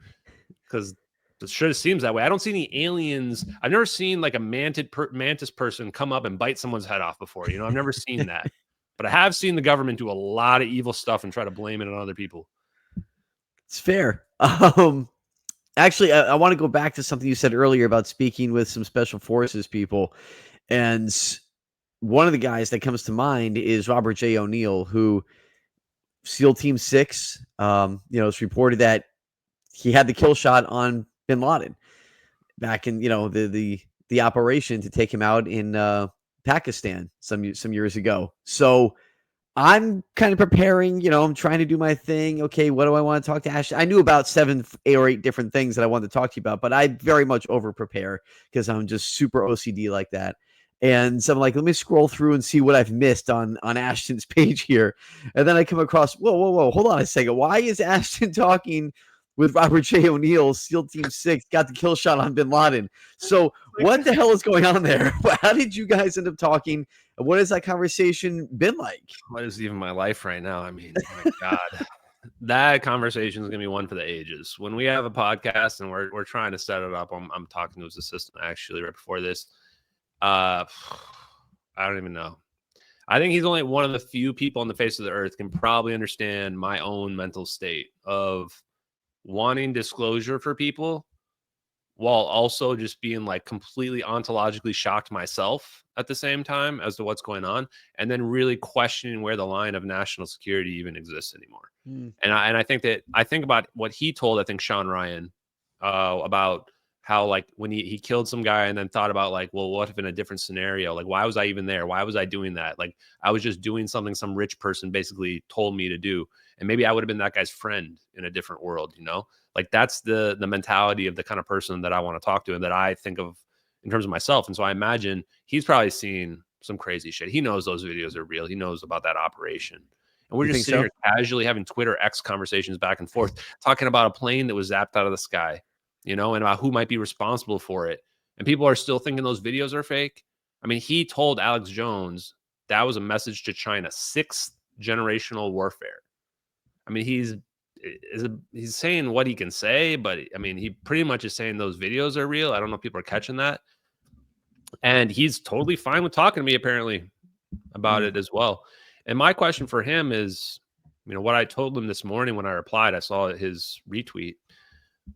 because it sure seems that way. I don't see any aliens. I've never seen like a mantis person come up and bite someone's head off before. I've never seen that. But I have seen the government do a lot of evil stuff and try to blame it on other people. It's fair. Actually, I want to go back to something you said earlier about speaking with some special forces people. And one of the guys that comes to mind is Robert J. O'Neill, who SEAL Team 6, it's reported that he had the kill shot on bin Laden back in, the operation to take him out in Pakistan some years ago. So I'm kind of preparing, I'm trying to do my thing. Okay, what do I want to talk to Ashton? I knew about 7 or 8 different things that I wanted to talk to you about, but I very much over prepare because I'm just super OCD like that. And so I'm like, let me scroll through and see what I've missed on Ashton's page here. And then I come across, whoa, hold on a second. Why is Ashton talking with Robert J. O'Neill, SEAL Team 6, got the kill shot on bin Laden? So what the hell is going on there? How did you guys end up talking? What has that conversation been like? What is even my life right now? I mean, my God, that conversation is going to be one for the ages. When we have a podcast and we're trying to set it up, I'm talking to his assistant actually right before this. I don't even know. I think he's only one of the few people on the face of the earth can probably understand my own mental state of wanting disclosure for people while also just being like completely ontologically shocked myself at the same time as to what's going on, and then really questioning where the line of national security even exists anymore. And I think about what he told, I think, Sean Ryan, about how like when he killed some guy and then thought about like, well, what if in a different scenario? Like, why was I even there? Why was I doing that? Like, I was just doing something some rich person basically told me to do. And maybe I would have been that guy's friend in a different world, Like, that's the mentality of the kind of person that I want to talk to and that I think of in terms of myself. And so I imagine he's probably seen some crazy shit. He knows those videos are real. He knows about that operation. And we're just sitting here casually having Twitter X conversations back and forth, talking about a plane that was zapped out of the sky, and about who might be responsible for it. And people are still thinking those videos are fake. I mean, he told Alex Jones that was a message to China, 6th generational warfare. I mean, he's saying what he can say, but I mean, he pretty much is saying those videos are real. I don't know if people are catching that. And he's totally fine with talking to me, apparently, about it as well. And my question for him is, what I told him this morning when I replied, I saw his retweet,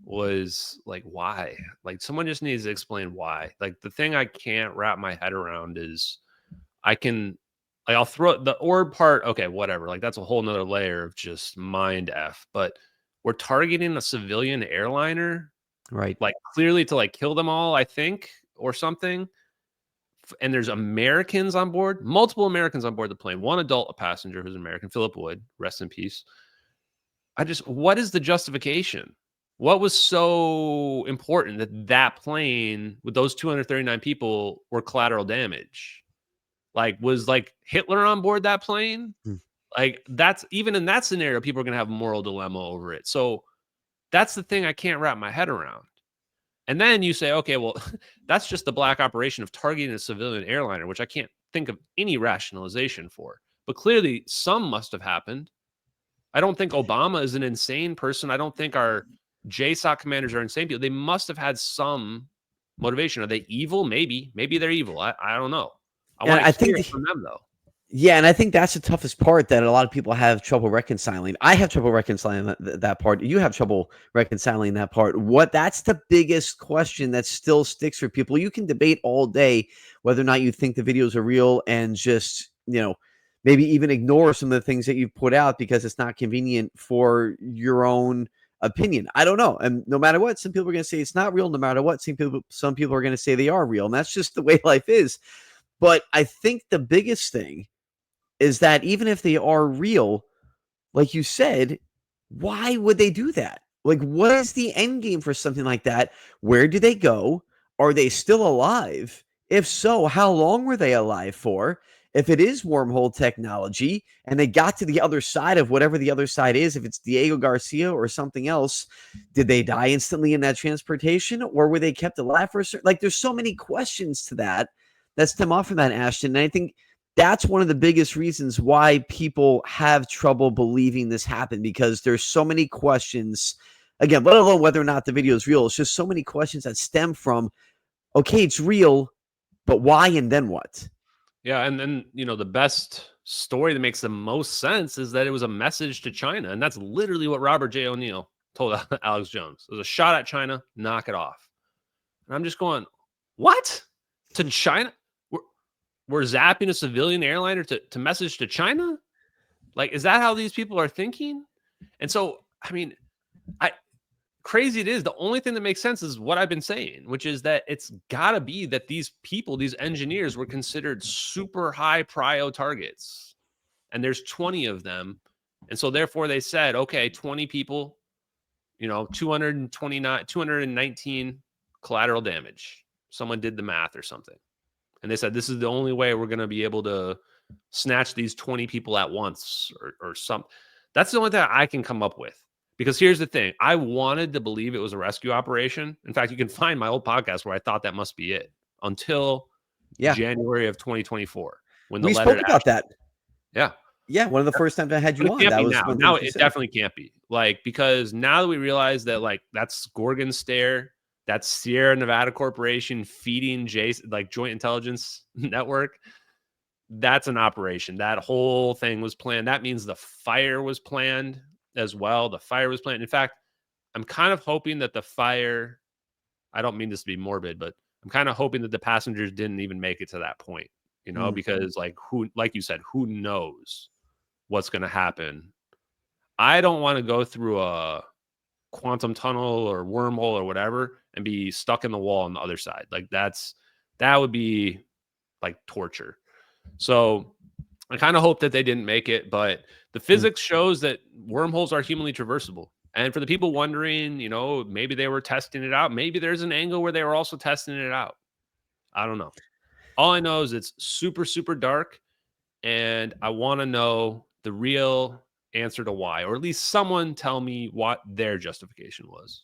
was like, why? Like, someone just needs to explain why. Like, the thing I can't wrap my head around is I'll throw the orb part. Okay, whatever. Like, that's a whole nother layer of just mind F. But we're targeting a civilian airliner, right? Like, clearly to like kill them all, I think, or something. And there's Americans on board, multiple Americans on board the plane. One adult, a passenger who's an American, Philip Wood, rest in peace. What is the justification? What was so important that that plane with those 239 people were collateral damage? Like, was like Hitler on board that plane? Like, that's even in that scenario, people are going to have a moral dilemma over it. So that's the thing I can't wrap my head around. And then you say, okay, well, that's just the black operation of targeting a civilian airliner, which I can't think of any rationalization for. But clearly, some must have happened. I don't think Obama is an insane person. I don't think our JSOC commanders are insane people. They must have had some motivation. Are they evil? Maybe. Maybe they're evil. I don't know. I want to hear it from them, though. Yeah, and I think that's the toughest part that a lot of people have trouble reconciling. I have trouble reconciling that part. You have trouble reconciling that part. That's the biggest question that still sticks for people. You can debate all day whether or not you think the videos are real and just, maybe even ignore some of the things that you've put out because it's not convenient for your own opinion. I don't know. And no matter what, some people are going to say it's not real. No matter what, some people are going to say they are real. And that's just the way life is. But I think the biggest thing is that even if they are real, like you said, why would they do that? Like, what is the end game for something like that? Where do they go? Are they still alive? If so, how long were they alive for? If it is wormhole technology and they got to the other side of whatever the other side is, if it's Diego Garcia or something else, did they die instantly in that transportation or were they kept alive for a certain? Like, there's so many questions to that stem off from that, Ashton. And I think that's one of the biggest reasons why people have trouble believing this happened, because there's so many questions, again, let alone whether or not the video is real. It's just so many questions that stem from, okay, it's real, but why and then what? Yeah, and then, the best story that makes the most sense is that it was a message to China. And that's literally what Robert J. O'Neill told Alex Jones. It was a shot at China, knock it off. And I'm just going, what? To China? We're zapping a civilian airliner to message to China? Like, is that how these people are thinking? And so, I mean, crazy it is. The only thing that makes sense is what I've been saying, which is that it's got to be that these people, these engineers, were considered super high prio targets. And there's 20 of them. And so therefore they said, okay, 20 people, 219 collateral damage. Someone did the math or something. And they said, this is the only way we're going to be able to snatch these 20 people at once or something. That's the only thing I can come up with. Because here's the thing. I wanted to believe it was a rescue operation. In fact, you can find my old podcast where I thought that must be it until January of 2024. When we spoke about that. Yeah. Yeah. One of the first times I had you on. That was now it definitely can't be. Like, because now that we realize that, like, that's Gorgon Stare, that's Sierra Nevada Corporation feeding Joint Intelligence Network. That's an operation. That whole thing was planned. That means the fire was planned as well. The fire was planned. In fact, I'm kind of hoping that the fire, I don't mean this to be morbid, but I'm kind of hoping that the passengers didn't even make it to that point, because like you said, who knows what's going to happen. I don't want to go through a quantum tunnel or wormhole or whatever and be stuck in the wall on the other side. Like, that would be like torture. So I kind of hope that they didn't make it, but the physics shows that wormholes are humanly traversable. And for the people wondering, maybe they were testing it out. Maybe there's an angle where they were also testing it out. I don't know. All I know is it's super, super dark. And I want to know the real answer to why, or at least someone tell me what their justification was.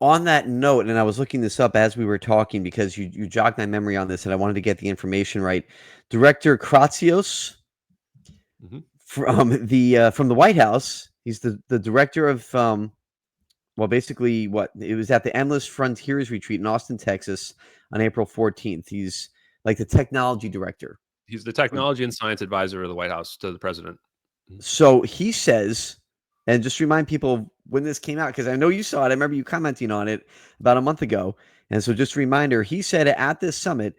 On that note, and I was looking this up as we were talking because you jogged my memory on this and I wanted to get the information right. Director Kratsios from the White House, he's the director of basically it was at the Endless Frontiers Retreat in Austin, Texas on April 14th. He's like the technology director. He's the technology and science advisor of the White House to the president. So he says, and just remind people when this came out, because I know you saw it. I remember you commenting on it about a month ago. And so just a reminder, he said at this summit,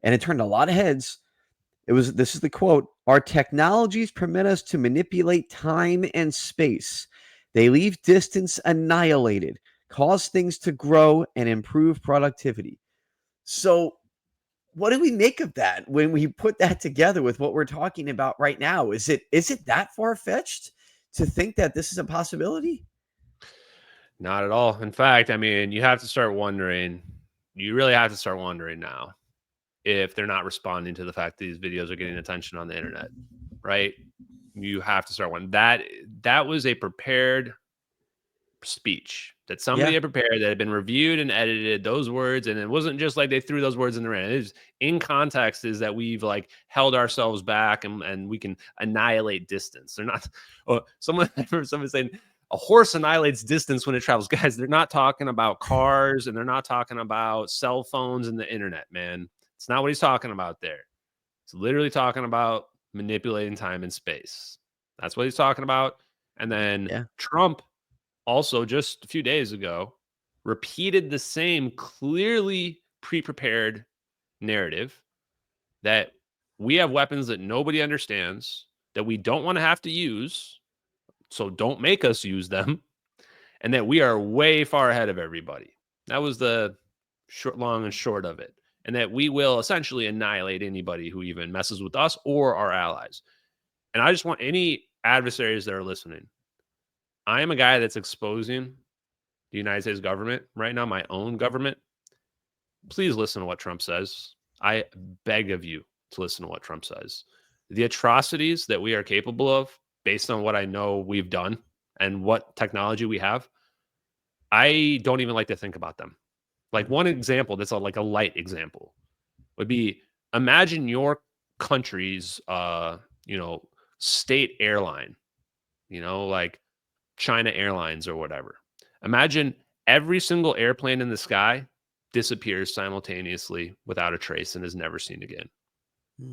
and it turned a lot of heads. This is the quote: "Our technologies permit us to manipulate time and space. They leave distance annihilated, cause things to grow, and improve productivity." So what do we make of that when we put that together with what we're talking about right now? Is it that far-fetched to think that this is a possibility? Not at all. In fact, I mean, you have to start wondering, you really have to start wondering now if they're not responding to the fact that these videos are getting attention on the internet, right? You have to start wondering. That was a prepared speech that somebody had prepared, that had been reviewed and edited, those words, and it wasn't just like they threw those words in the rain. It was in context, is that we've like held ourselves back and we can annihilate distance. They're not someone saying a horse annihilates distance when it travels. Guys, they're not talking about cars and they're not talking about cell phones and the internet, man. It's not what he's talking about there. He's literally talking about manipulating time and space. That's what he's talking about. And then Trump also just a few days ago repeated the same clearly pre-prepared narrative that we have weapons that nobody understands, that we don't want to have to use, so don't make us use them, and that we are way far ahead of everybody. That was the long and short of it. And that we will essentially annihilate anybody who even messes with us or our allies. And I just want any adversaries that are listening, I am a guy that's exposing the United States government right now, my own government. Please listen to what Trump says. I beg of you to listen to what Trump says. The atrocities that we are capable of, based on what I know we've done and what technology we have, I don't even like to think about them. Like one example that's like a light example would be, imagine your country's state airline, like China Airlines or whatever. Imagine every single airplane in the sky disappears simultaneously without a trace and is never seen again.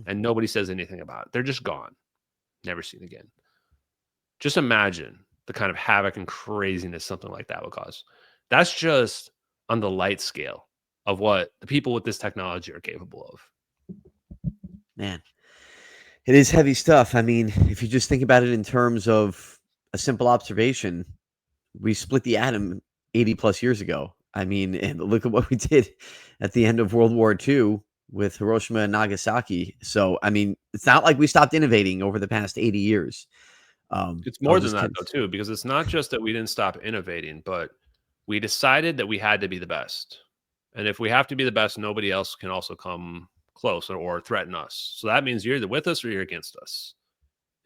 And nobody says anything about it. They're just gone, never seen again. Just imagine the kind of havoc and craziness something like that would cause. That's just on the light scale of what the people with this technology are capable of. Man, it is heavy stuff. I mean, if you just think about it in terms of a simple observation, we split the atom 80 plus years ago. I mean, and look at what we did at the end of World War II with Hiroshima and Nagasaki. So, I mean, it's not like we stopped innovating over the past 80 years. It's more than that, though, too, because it's not just that we didn't stop innovating, but we decided that we had to be the best. And if we have to be the best, nobody else can also come close or threaten us. So that means you're either with us or you're against us.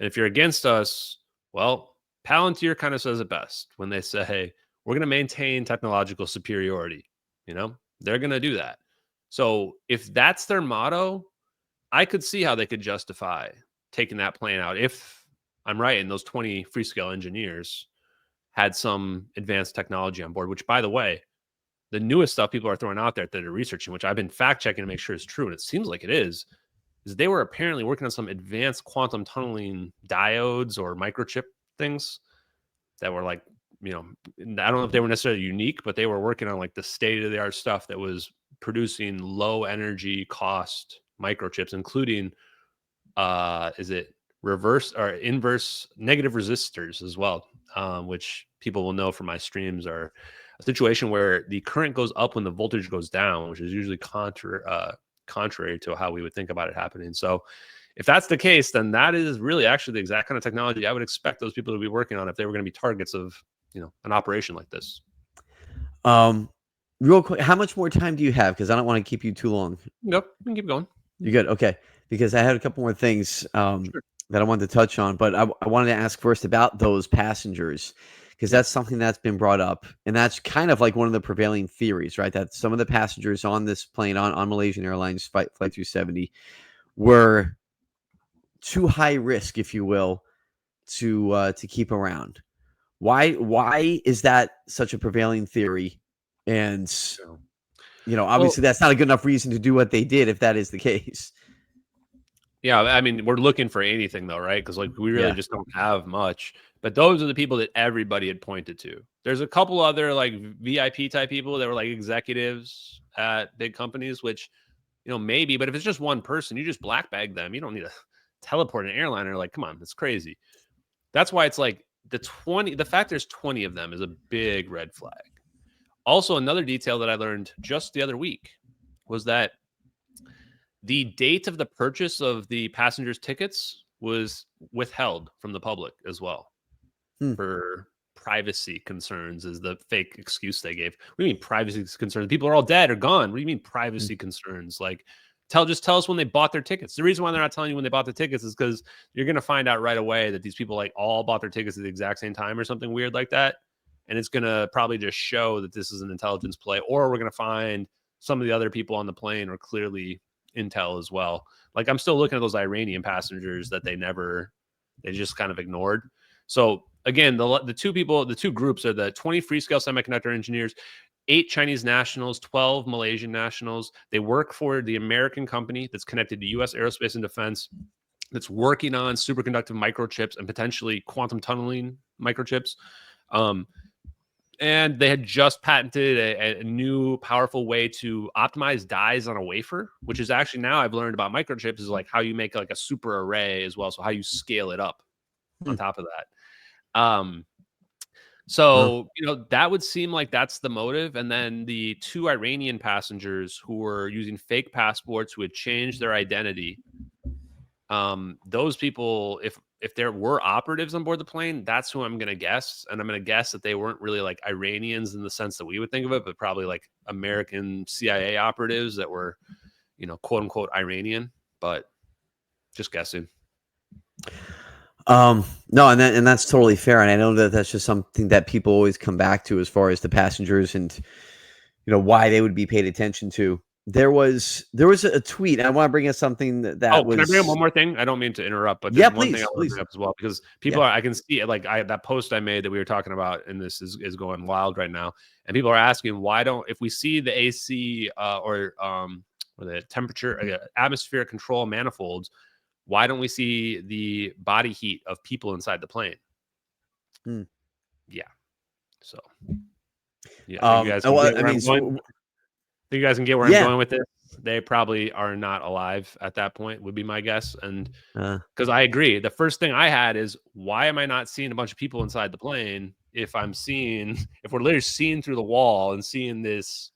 And if you're against us, well, Palantir kind of says it best when they say, we're going to maintain technological superiority. They're going to do that. So if that's their motto, I could see how they could justify taking that plane out. If I'm right, and those 20 Freescale engineers had some advanced technology on board, which, by the way, the newest stuff people are throwing out there that they're researching, which I've been fact checking to make sure is true, and it seems like it is they were apparently working on some advanced quantum tunneling diodes or microchip things that were like, I don't know if they were necessarily unique, but they were working on like the state of the art stuff that was producing low energy cost microchips, including is it reverse or inverse negative resistors as well, which people will know from my streams are a situation where the current goes up when the voltage goes down, which is usually contrary to how we would think about it happening. So if that's the case, then that is really actually the exact kind of technology I would expect those people to be working on if they were going to be targets of, an operation like this. Real quick, how much more time do you have? Because I don't want to keep you too long. Nope, we can keep going. You're good. Okay. Because I had a couple more things that I wanted to touch on, but I wanted to ask first about those passengers, because that's something that's been brought up. And that's kind of like one of the prevailing theories, right? That some of the passengers on this plane on Malaysian Airlines Flight 270 were too high risk, if you will, to keep around. Why is that such a prevailing theory? And obviously that's not a good enough reason to do what they did if that is the case. Yeah, I mean, we're looking for anything though, right? Because like we really just don't have much. But those are the people that everybody had pointed to. There's a couple other like VIP type people that were like executives at big companies, which maybe. But if it's just one person, you just black bag them. You don't need to teleport an airliner. Like, come on, that's crazy. That's why it's like the fact there's 20 of them is a big red flag. Also, another detail that I learned just the other week was that the date of the purchase of the passengers' tickets was withheld from the public as well for privacy concerns is the fake excuse they gave. What do you mean privacy concerns? People are all dead or gone. What do you mean privacy concerns? Like, just tell us when they bought their tickets. The reason why they're not telling you when they bought the tickets is because you're going to find out right away that these people like all bought their tickets at the exact same time or something weird like that. And it's going to probably just show that this is an intelligence play, or we're going to find some of the other people on the plane are clearly intel as well. Like, I'm still looking at those Iranian passengers that they just kind of ignored. So again, the two groups are the 20 Freescale semiconductor engineers, 8 Chinese nationals, 12 Malaysian nationals. They work for the American company that's connected to U.S. aerospace and defense, that's working on superconductive microchips and potentially quantum tunneling microchips. And they had just patented a new powerful way to optimize dyes on a wafer, which is actually, now I've learned about microchips, is like how you make like a super array as well. So how you scale it up on top of that. So, that would seem like that's the motive. And then the 2 Iranian passengers who were using fake passports who had changed their identity. Those people, if there were operatives on board the plane, that's who I'm going to guess. And I'm going to guess that they weren't really like Iranians in the sense that we would think of it, but probably like American CIA operatives that were, quote unquote Iranian, but just guessing. No, and that's totally fair. And I know that that's just something that people always come back to as far as the passengers and, why they would be paid attention to. There was a tweet. And I want to bring up something that was. Can I bring up one more thing? I don't mean to interrupt, but yeah, one thing I want please. to bring up as well, because people I can see it. Like that post I made that we were talking about, and this is going wild right now. And people are asking, why don't, if we see the AC or the temperature, atmospheric control manifolds, why don't we see the body heat of people inside the plane? Yeah. So, yeah. You guys think you guys can get where I'm going with this? They probably are not alive at that point, would be my guess. And because I agree, the first thing I had is, why am I not seeing a bunch of people inside the plane if we're literally seeing through the wall and seeing this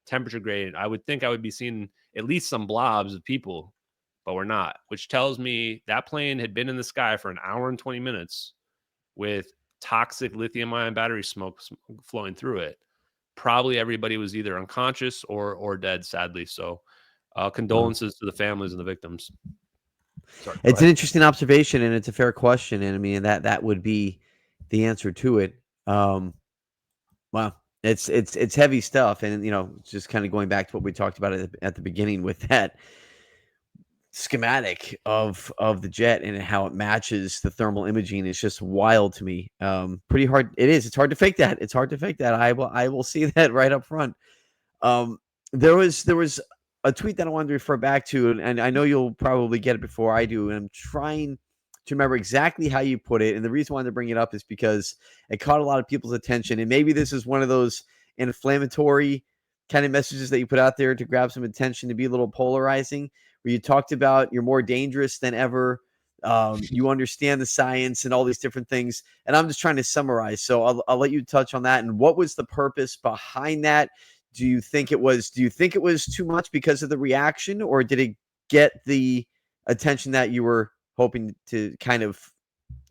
temperature gradient? I would think I would be seeing at least some blobs of people, but we're not, which tells me that plane had been in the sky for an hour and 20 minutes with toxic lithium-ion battery smoke flowing through it. Probably everybody was either unconscious or dead, sadly. So condolences to the families and the victims. Sorry, it's an interesting observation, and it's a fair question. And I mean, that would be the answer to it. Wow. It's heavy stuff. And, just kind of going back to what we talked about at the beginning with that schematic of the jet and how it matches the thermal imaging is just wild to me. Pretty hard. It's hard to fake that. It's hard to fake that. I will see that right up front. There was a tweet that I wanted to refer back to, and I know you'll probably get it before I do, and I'm trying to remember exactly how you put it. And the reason I wanted to bring it up is because it caught a lot of people's attention, and maybe this is one of those inflammatory kind of messages that you put out there to grab some attention, to be a little polarizing, where you talked about you're more dangerous than ever. You understand the science and all these different things. And I'm just trying to summarize. So I'll let you touch on that. And what was the purpose behind that? Do you think it was too much because of the reaction, or did it get the attention that you were hoping to kind of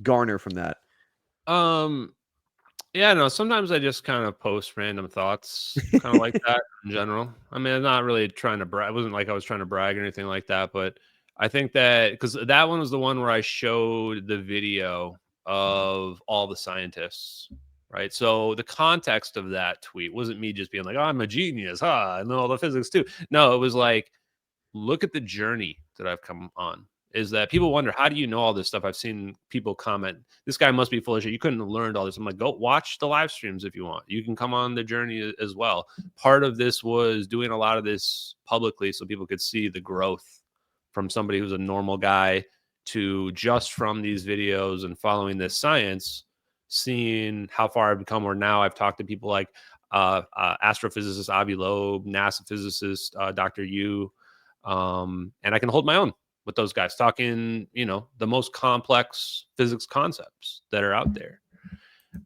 garner from that? Yeah, no, sometimes I just kind of post random thoughts, kind of like that in general. I mean, I'm not really trying to brag. It wasn't like I was trying to brag or anything like that, but I think that because that one was the one where I showed the video of all the scientists, right? So the context of that tweet wasn't me just being like, oh, I'm a genius, I know all the physics too. No, it was like, look at the journey that I've come on. Is that people wonder, how do you know all this stuff? I've seen people comment, this guy must be full of shit. You couldn't have learned all this. I'm like, go watch the live streams if you want. You can come on the journey as well. Part of this was doing a lot of this publicly so people could see the growth from somebody who's a normal guy to just from these videos and following this science, seeing how far I've become, where now I've talked to people like astrophysicist Avi Loeb, NASA physicist Dr. Yu, and I can hold my own with those guys, talking, the most complex physics concepts that are out there.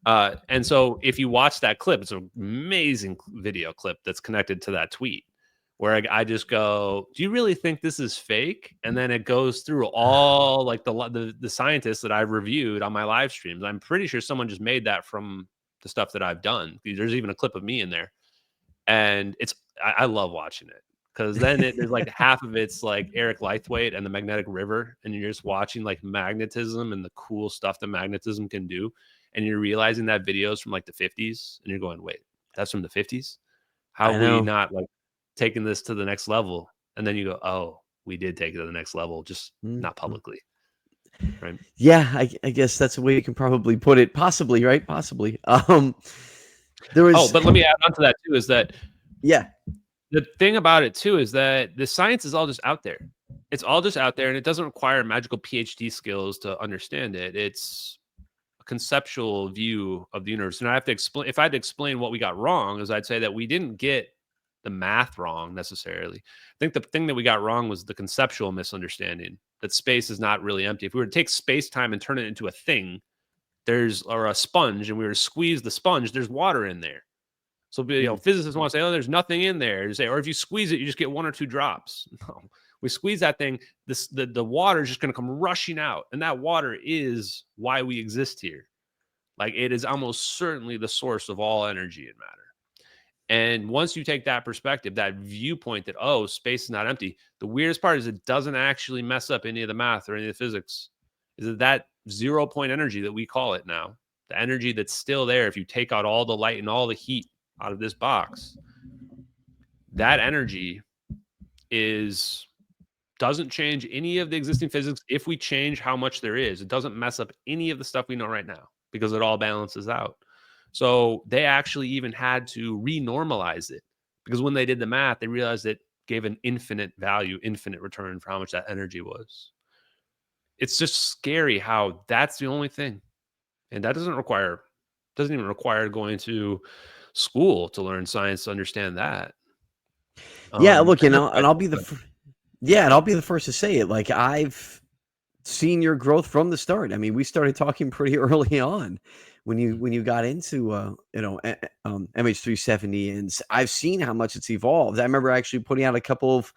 And so if you watch that clip, it's an amazing video clip that's connected to that tweet, where I just go, do you really think this is fake? And then it goes through all like the scientists that I've reviewed on my live streams. I'm pretty sure someone just made that from the stuff that I've done. There's even a clip of me in there, and I love watching it, because then there's like half of it's like Eric Lythwaite and the magnetic river, and you're just watching like magnetism and the cool stuff that magnetism can do, and you're realizing that video's from like the 50s, and you're going, wait, that's from the 50s? How have we not like taken this to the next level? And then you go, oh, we did take it to the next level, just not publicly. Right. Yeah, I guess that's the way you can probably put it. Possibly, right? Possibly. There was but let me add on to that too, is that the thing about it too is that the science is all just out there. It's all just out there, and it doesn't require magical PhD skills to understand it. It's a conceptual view of the universe. And I have to explain, if I had to explain what we got wrong, is I'd say that we didn't get the math wrong necessarily. I think the thing that we got wrong was the conceptual misunderstanding that space is not really empty. If we were to take space time and turn it into a thing, or a sponge, and we were to squeeze the sponge, there's water in there. So, physicists want to say, oh, there's nothing in there. Or if you squeeze it, you just get 1 or 2 drops. No, we squeeze that thing, the water is just going to come rushing out. And that water is why we exist here. Like, it is almost certainly the source of all energy and matter. And once you take that perspective, that viewpoint that, oh, space is not empty, the weirdest part is it doesn't actually mess up any of the math or any of the physics. Is that 0 point energy that we call it now, the energy that's still there if you take out all the light and all the heat out of this box, that energy doesn't change any of the existing physics. If we change how much there is, it doesn't mess up any of the stuff we know right now, because it all balances out. So they actually even had to renormalize it, because when they did the math, they realized it gave an infinite value, infinite return for how much that energy was. It's just scary how that's the only thing. And that doesn't even require going to school to learn science to understand that. Yeah, look, and I'll be the first to say it. Like, I've seen your growth from the start. I mean, we started talking pretty early on when you got into MH370, and I've seen how much it's evolved. I remember actually putting out a couple of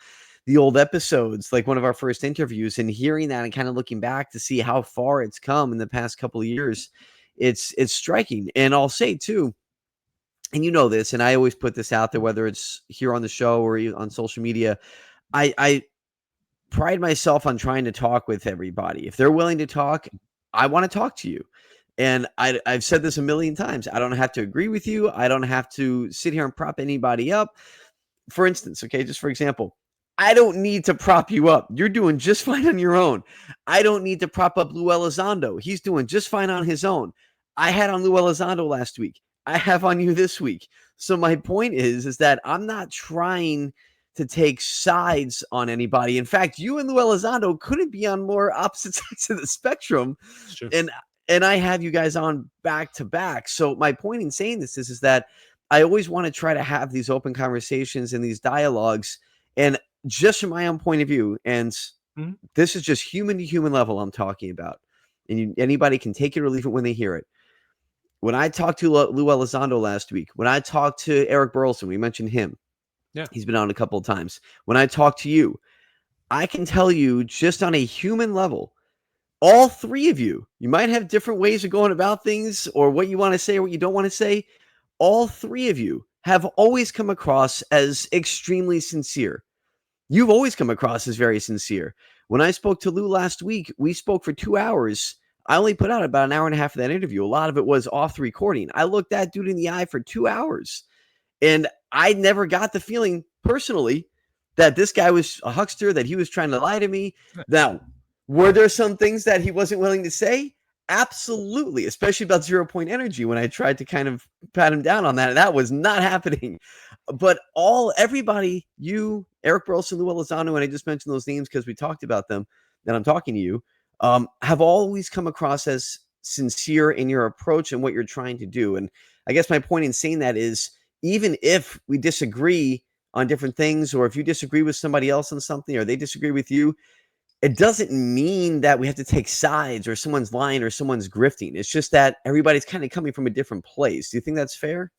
the old episodes, like one of our first interviews, and hearing that and kind of looking back to see how far it's come in the past couple of years. It's striking. And I'll say too, and you know this, and I always put this out there, whether it's here on the show or on social media, I pride myself on trying to talk with everybody. If they're willing to talk, I want to talk to you. And I've said this a million times. I don't have to agree with you. I don't have to sit here and prop anybody up. For instance, okay, just for example, I don't need to prop you up. You're doing just fine on your own. I don't need to prop up Lou Elizondo. He's doing just fine on his own. I had on Lou Elizondo last week. I have on you this week. So my point is that I'm not trying to take sides on anybody. In fact, you and Lou Elizondo couldn't be on more opposite sides of the spectrum. And I have you guys on back to back. So my point in saying this is that I always want to try to have these open conversations and these dialogues. And just from my own point of view, and this is just human to human level I'm talking about. And anybody can take it or leave it when they hear it. When I talked to Lou Elizondo last week, when I talked to Eric Burleson, we mentioned him. Yeah, he's been on a couple of times. When I talked to you, I can tell you just on a human level, all three of you might have different ways of going about things or what you want to say or what you don't want to say. All three of you have always come across as extremely sincere. You've always come across as very sincere. When I spoke to Lou last week, we spoke for 2 hours. I only put out about an hour and a half of that interview. A lot of it was off the recording. I looked that dude in the eye for 2 hours. And I never got the feeling personally that this guy was a huckster, that he was trying to lie to me. Now, were there some things that he wasn't willing to say? Absolutely, especially about 0 point energy when I tried to kind of pat him down on that. That was not happening. But everybody, you, Eric Burleson, Lou Elizondo, and I just mentioned those names because we talked about them, that I'm talking to you, have always come across as sincere in your approach and what you're trying to do. And I guess my point in saying that is, even if we disagree on different things, or if you disagree with somebody else on something, or they disagree with you, it doesn't mean that we have to take sides or someone's lying or someone's grifting. It's just that everybody's kind of coming from a different place. Do you think that's fair?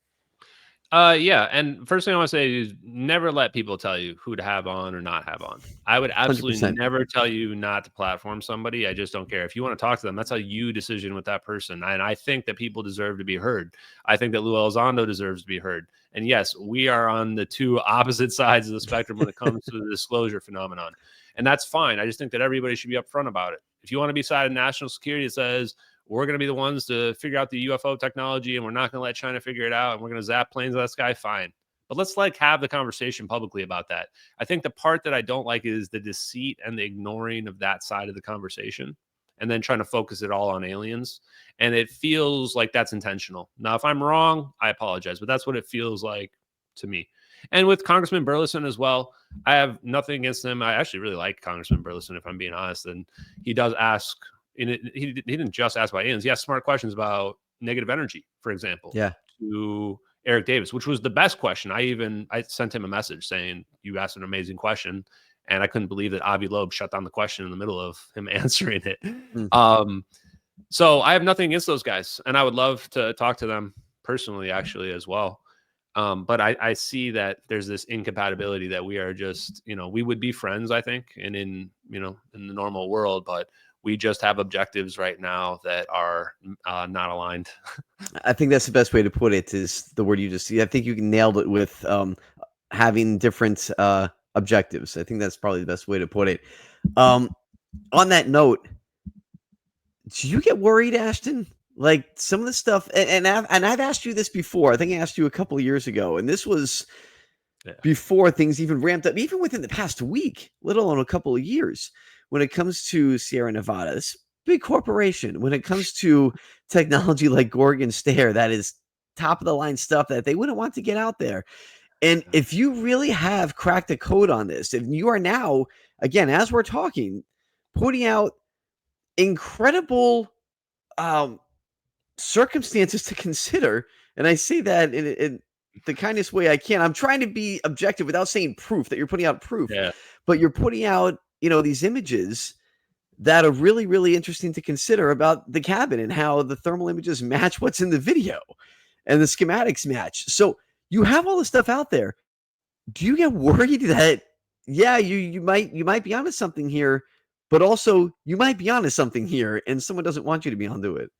Yeah, and first thing I want to say is never let people tell you who to have on or not have on. I would absolutely 100%. never tell you not to platform somebody. I just don't care. If you want to talk to them, that's how you decision with that person. And I think that people deserve to be heard. I think that Lou Elizondo deserves to be heard. And yes, we are on the two opposite sides of the spectrum when it comes to the disclosure phenomenon. And that's fine. I just think that everybody should be upfront about it. If you want to be side of national security, it says we're going to be the ones to figure out the UFO technology and we're not going to let China figure it out and we're going to zap planes out of the sky, fine. But let's have the conversation publicly about that. I think the part that I don't like is the deceit and the ignoring of that side of the conversation and then trying to focus it all on aliens. And it feels like that's intentional. Now, if I'm wrong, I apologize, but that's what it feels like to me. And with Congressman Burleson as well, I have nothing against him. I actually really like Congressman Burleson, if I'm being honest. And he does ask, he didn't just ask about aliens. He asked smart questions about negative energy, for example, to Eric Davis, which was the best question. I sent him a message saying, you asked an amazing question. And I couldn't believe that Avi Loeb shut down the question in the middle of him answering it. So I have nothing against those guys. And I would love to talk to them personally, actually, as well. But I see that there's this incompatibility that we are just, we would be friends, I think, and in the normal world, but we just have objectives right now that are not aligned. I think that's the best way to put it, is the word you just used. I think you nailed it with having different objectives. I think that's probably the best way to put it. On that note, do you get worried, Ashton? Like some of the stuff, and I've asked you this before. I think I asked you a couple of years ago, and this was before things even ramped up, even within the past week, let alone a couple of years. When it comes to Sierra Nevada, this big corporation, when it comes to technology like Gorgon Stare, that is top of the line stuff that they wouldn't want to get out there. And if you really have cracked the code on this, if you are now, again, as we're talking, putting out incredible circumstances to consider, and I say that in the kindest way I can. I'm trying to be objective without saying proof that you're putting out proof, but you're putting out, these images that are really, really interesting to consider about the cabin and how the thermal images match what's in the video and the schematics match. So you have all this stuff out there. Do you get worried that, you might be onto something here, but also you might be onto something here and someone doesn't want you to be onto it?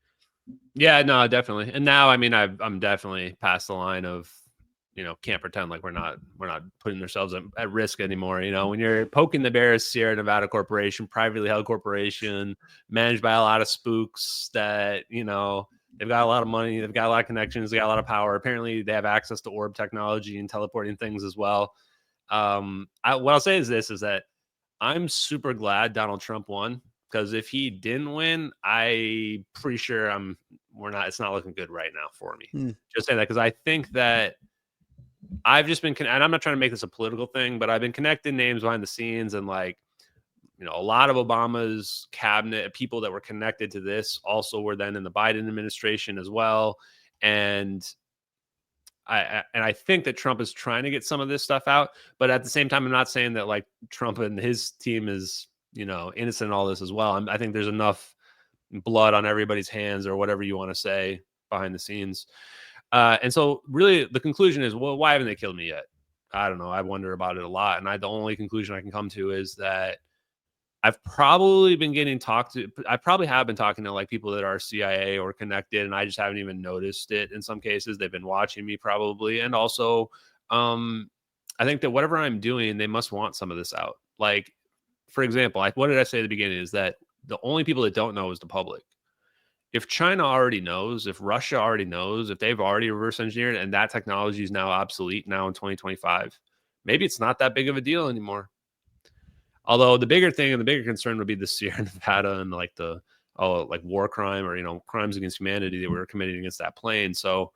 Yeah, no, definitely. And now, I mean, I'm definitely past the line of, can't pretend like we're not putting ourselves at risk anymore. When you're poking the bear, Sierra Nevada Corporation, privately held corporation, managed by a lot of spooks that, they've got a lot of money, they've got a lot of connections, they got a lot of power. Apparently they have access to orb technology and teleporting things as well. What I'll say is this, is that I'm super glad Donald Trump won, because if he didn't win, I'm pretty sure it's not looking good right now for me. Just saying that, because I think that I've just been, and I'm not trying to make this a political thing, but I've been connecting names behind the scenes, and a lot of Obama's cabinet people that were connected to this also were then in the Biden administration as well. And I think that Trump is trying to get some of this stuff out, but at the same time, I'm not saying that like Trump and his team is, innocent in all this as well. I think there's enough blood on everybody's hands, or whatever you want to say, behind the scenes. And so really the conclusion is, well, why haven't they killed me yet? I don't know. I wonder about it a lot. And the only conclusion I can come to is that I've probably been I probably have been talking to like people that are CIA or connected, and I just haven't even noticed it in some cases. They've been watching me probably. And also, I think that whatever I'm doing, they must want some of this out. Like, for example, what did I say at the beginning is that the only people that don't know is the public. If China already knows, if Russia already knows, if they've already reverse engineered and that technology is now obsolete now in 2025, maybe it's not that big of a deal anymore. Although the bigger thing and the bigger concern would be the Sierra Nevada and like like war crime, or, crimes against humanity that we were committing against that plane. So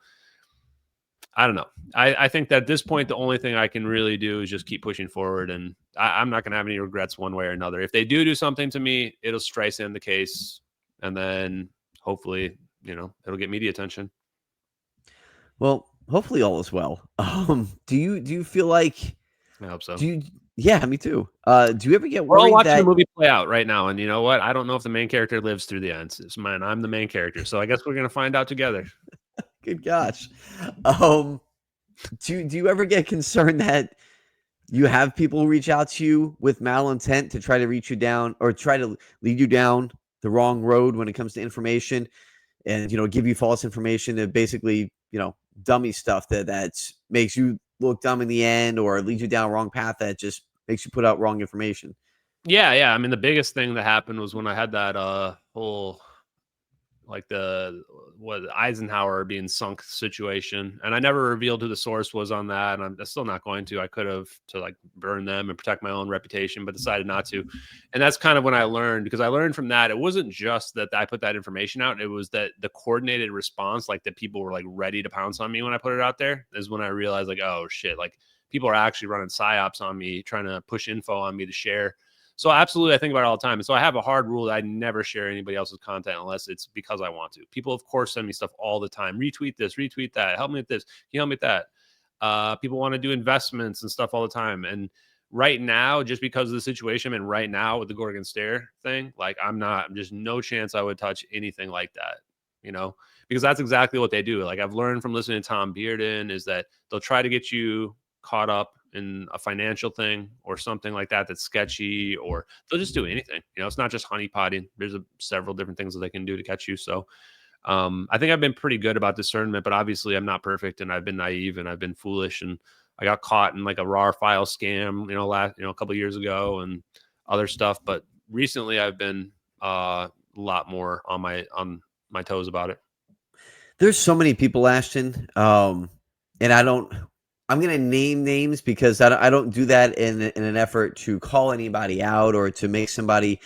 I don't know. I think that at this point, the only thing I can really do is just keep pushing forward. And I'm not going to have any regrets one way or another. If they do something to me, it'll Streisand the case. And then hopefully, it'll get media attention. Well, hopefully all is well. Do you feel like, I hope so. Yeah, me too. Do you ever get worried? We're all watching the movie play out right now, and you know what? I don't know if the main character lives through the end. I'm the main character, so I guess we're gonna find out together. Good gosh. Do you ever get concerned that you have people reach out to you with malintent to try to reach you down or try to lead you down the wrong road when it comes to information and, give you false information to basically, dummy stuff that makes you look dumb in the end or leads you down a wrong path that just makes you put out wrong information? Yeah. I mean, the biggest thing that happened was when I had that whole like the Eisenhower being sunk situation, and I never revealed who the source was on that, and I'm still not going to. I could have to like burn them and protect my own reputation, but decided not to. And that's kind of when I learned, because I learned from that it wasn't just that I put that information out; it was that the coordinated response, like that people were like ready to pounce on me when I put it out there, is when I realized like, oh shit, like people are actually running psyops on me, trying to push info on me to share. So absolutely, I think about it all the time. And so I have a hard rule that I never share anybody else's content unless it's because I want to. People, of course, send me stuff all the time. Retweet this, retweet that. Help me with this. Can you help me with that? People want to do investments and stuff all the time. And right now, just because of the situation I'm in right now with the Gorgon Stare thing, like I'm just no chance I would touch anything like that, because that's exactly what they do. Like I've learned from listening to Tom Bearden is that they'll try to get you caught up in a financial thing or something like that that's sketchy, or they'll just do anything. It's not just honeypotting. There's several different things that they can do to catch you. So I think I've been pretty good about discernment, but obviously I'm not perfect, and I've been naive and I've been foolish, and I got caught in like a RAR file scam, a couple of years ago and other stuff. But recently I've been a lot more on my toes about it. There's so many people, Ashton, and I'm going to name names because I don't do that in an effort to call anybody out or to make somebody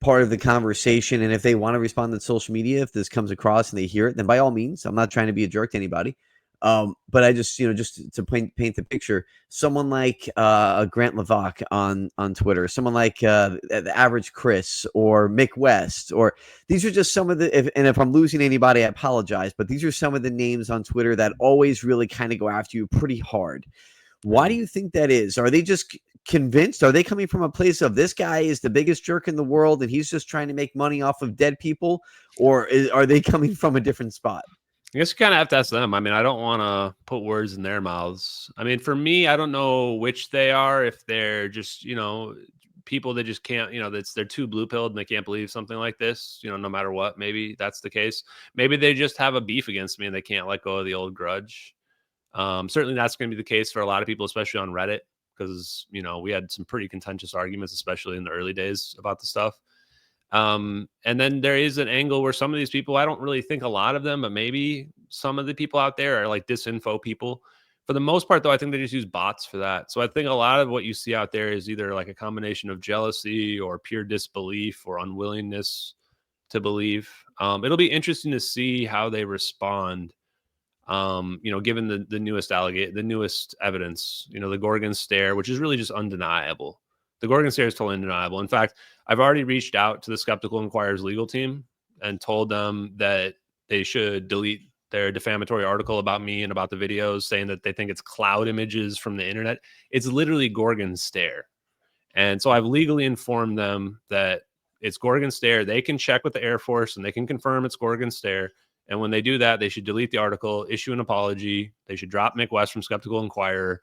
part of the conversation. And if they want to respond to social media, if this comes across and they hear it, then by all means, I'm not trying to be a jerk to anybody. But I just, just to paint the picture, someone like Grant Levac on Twitter, someone like the average Chris or Mick West, or these are just some of the, and if I'm losing anybody, I apologize, but these are some of the names on Twitter that always really kind of go after you pretty hard. Why do you think that is? Are they just convinced? Are they coming from a place of this guy is the biggest jerk in the world and he's just trying to make money off of dead people? Or are they coming from a different spot? I guess you kind of have to ask them. I mean, I don't want to put words in their mouths. I mean, for me, I don't know which they are. If they're just, people that just can't, they're too blue pilled and they can't believe something like this, no matter what. Maybe that's the case. Maybe they just have a beef against me and they can't let go of the old grudge. Certainly that's going to be the case for a lot of people, especially on Reddit, because, we had some pretty contentious arguments, especially in the early days about the stuff. And then there is an angle where some of these people, I don't really think a lot of them, but maybe some of the people out there are like disinfo people. For the most part, though, I think they just use bots for that. So I think a lot of what you see out there is either like a combination of jealousy or pure disbelief or unwillingness to believe. It'll be interesting to see how they respond. Given the newest evidence, the Gorgon Stare, which is really just undeniable. The Gorgon Stare is totally undeniable. In fact, I've already reached out to the Skeptical Inquirer's legal team and told them that they should delete their defamatory article about me and about the videos, saying that they think it's cloud images from the internet. It's literally Gorgon Stare. And so I've legally informed them that it's Gorgon Stare. They can check with the Air Force and they can confirm it's Gorgon Stare. And when they do that, they should delete the article, issue an apology. They should drop Mick West from Skeptical Inquirer,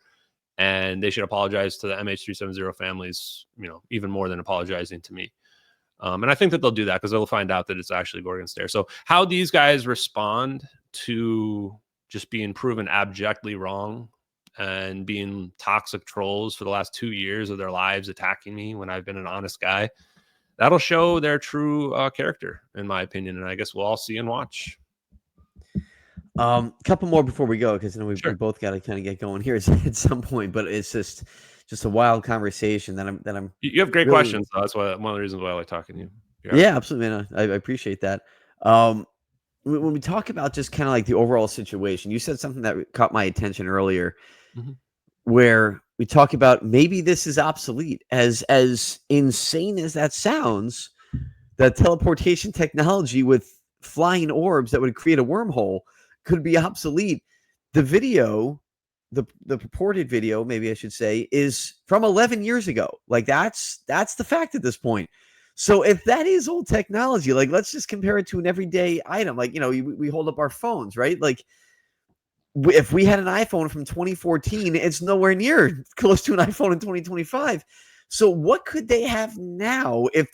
and they should apologize to the MH370 families, even more than apologizing to me. And I think that they'll do that because they'll find out that it's actually Gorgon Stare. So how these guys respond to just being proven abjectly wrong and being toxic trolls for the last 2 years of their lives attacking me when I've been an honest guy, that'll show their true character, in my opinion. And I guess we'll all see and watch. A couple more before we go, because we both got to kind of get going here at some point. But it's just a wild conversation that I'm. You have great questions. So that's one of the reasons why I like talking to you. Yeah, absolutely, man. I appreciate that. When we talk about just kind of like the overall situation, you said something that caught my attention earlier, where we talk about maybe this is obsolete. As insane as that sounds, that teleportation technology with flying orbs that would create a wormhole could be obsolete. The video, the purported video, maybe I should say, is from 11 years ago. Like that's the fact at this point. So if that is old technology, like let's just compare it to an everyday item. Like, we hold up our phones, right? Like if we had an iPhone from 2014, it's nowhere near close to an iPhone in 2025. So what could they have now? If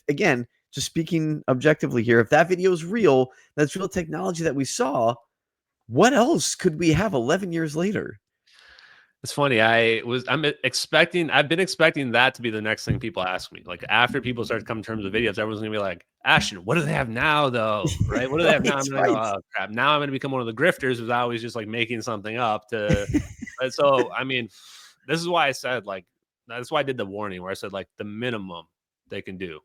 again, just speaking objectively here, if that video is real, that's real technology that we saw, what else could we have 11 years later? It's funny. I've been expecting that to be the next thing people ask me. Like after people start to come to terms with videos, everyone's gonna be like, Ashton, what do they have now though? Right? What do they have now? I'm gonna go, oh crap. Now I'm gonna become one of the grifters who's always just like making something up to so I mean, this is why I said like that's why I did the warning where I said like the minimum they can do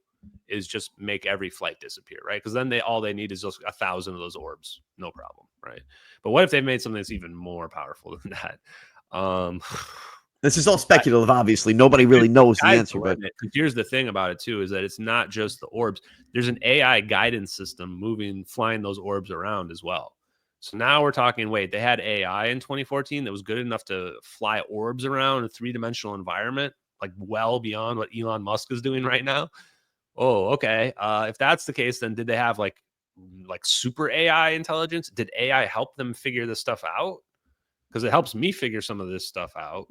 is just make every flight disappear, right? Because then all they need is just 1,000 of those orbs, no problem, right? But what if they've made something that's even more powerful than that? This is all speculative, obviously. Nobody really knows the answer. But here's the thing about it too, is that it's not just the orbs. There's an AI guidance system flying those orbs around as well. So now we're talking, wait, they had AI in 2014 that was good enough to fly orbs around a 3-dimensional environment, like well beyond what Elon Musk is doing right now. Oh, okay. If that's the case, then did they have like super AI intelligence? Did AI help them figure this stuff out? Because it helps me figure some of this stuff out.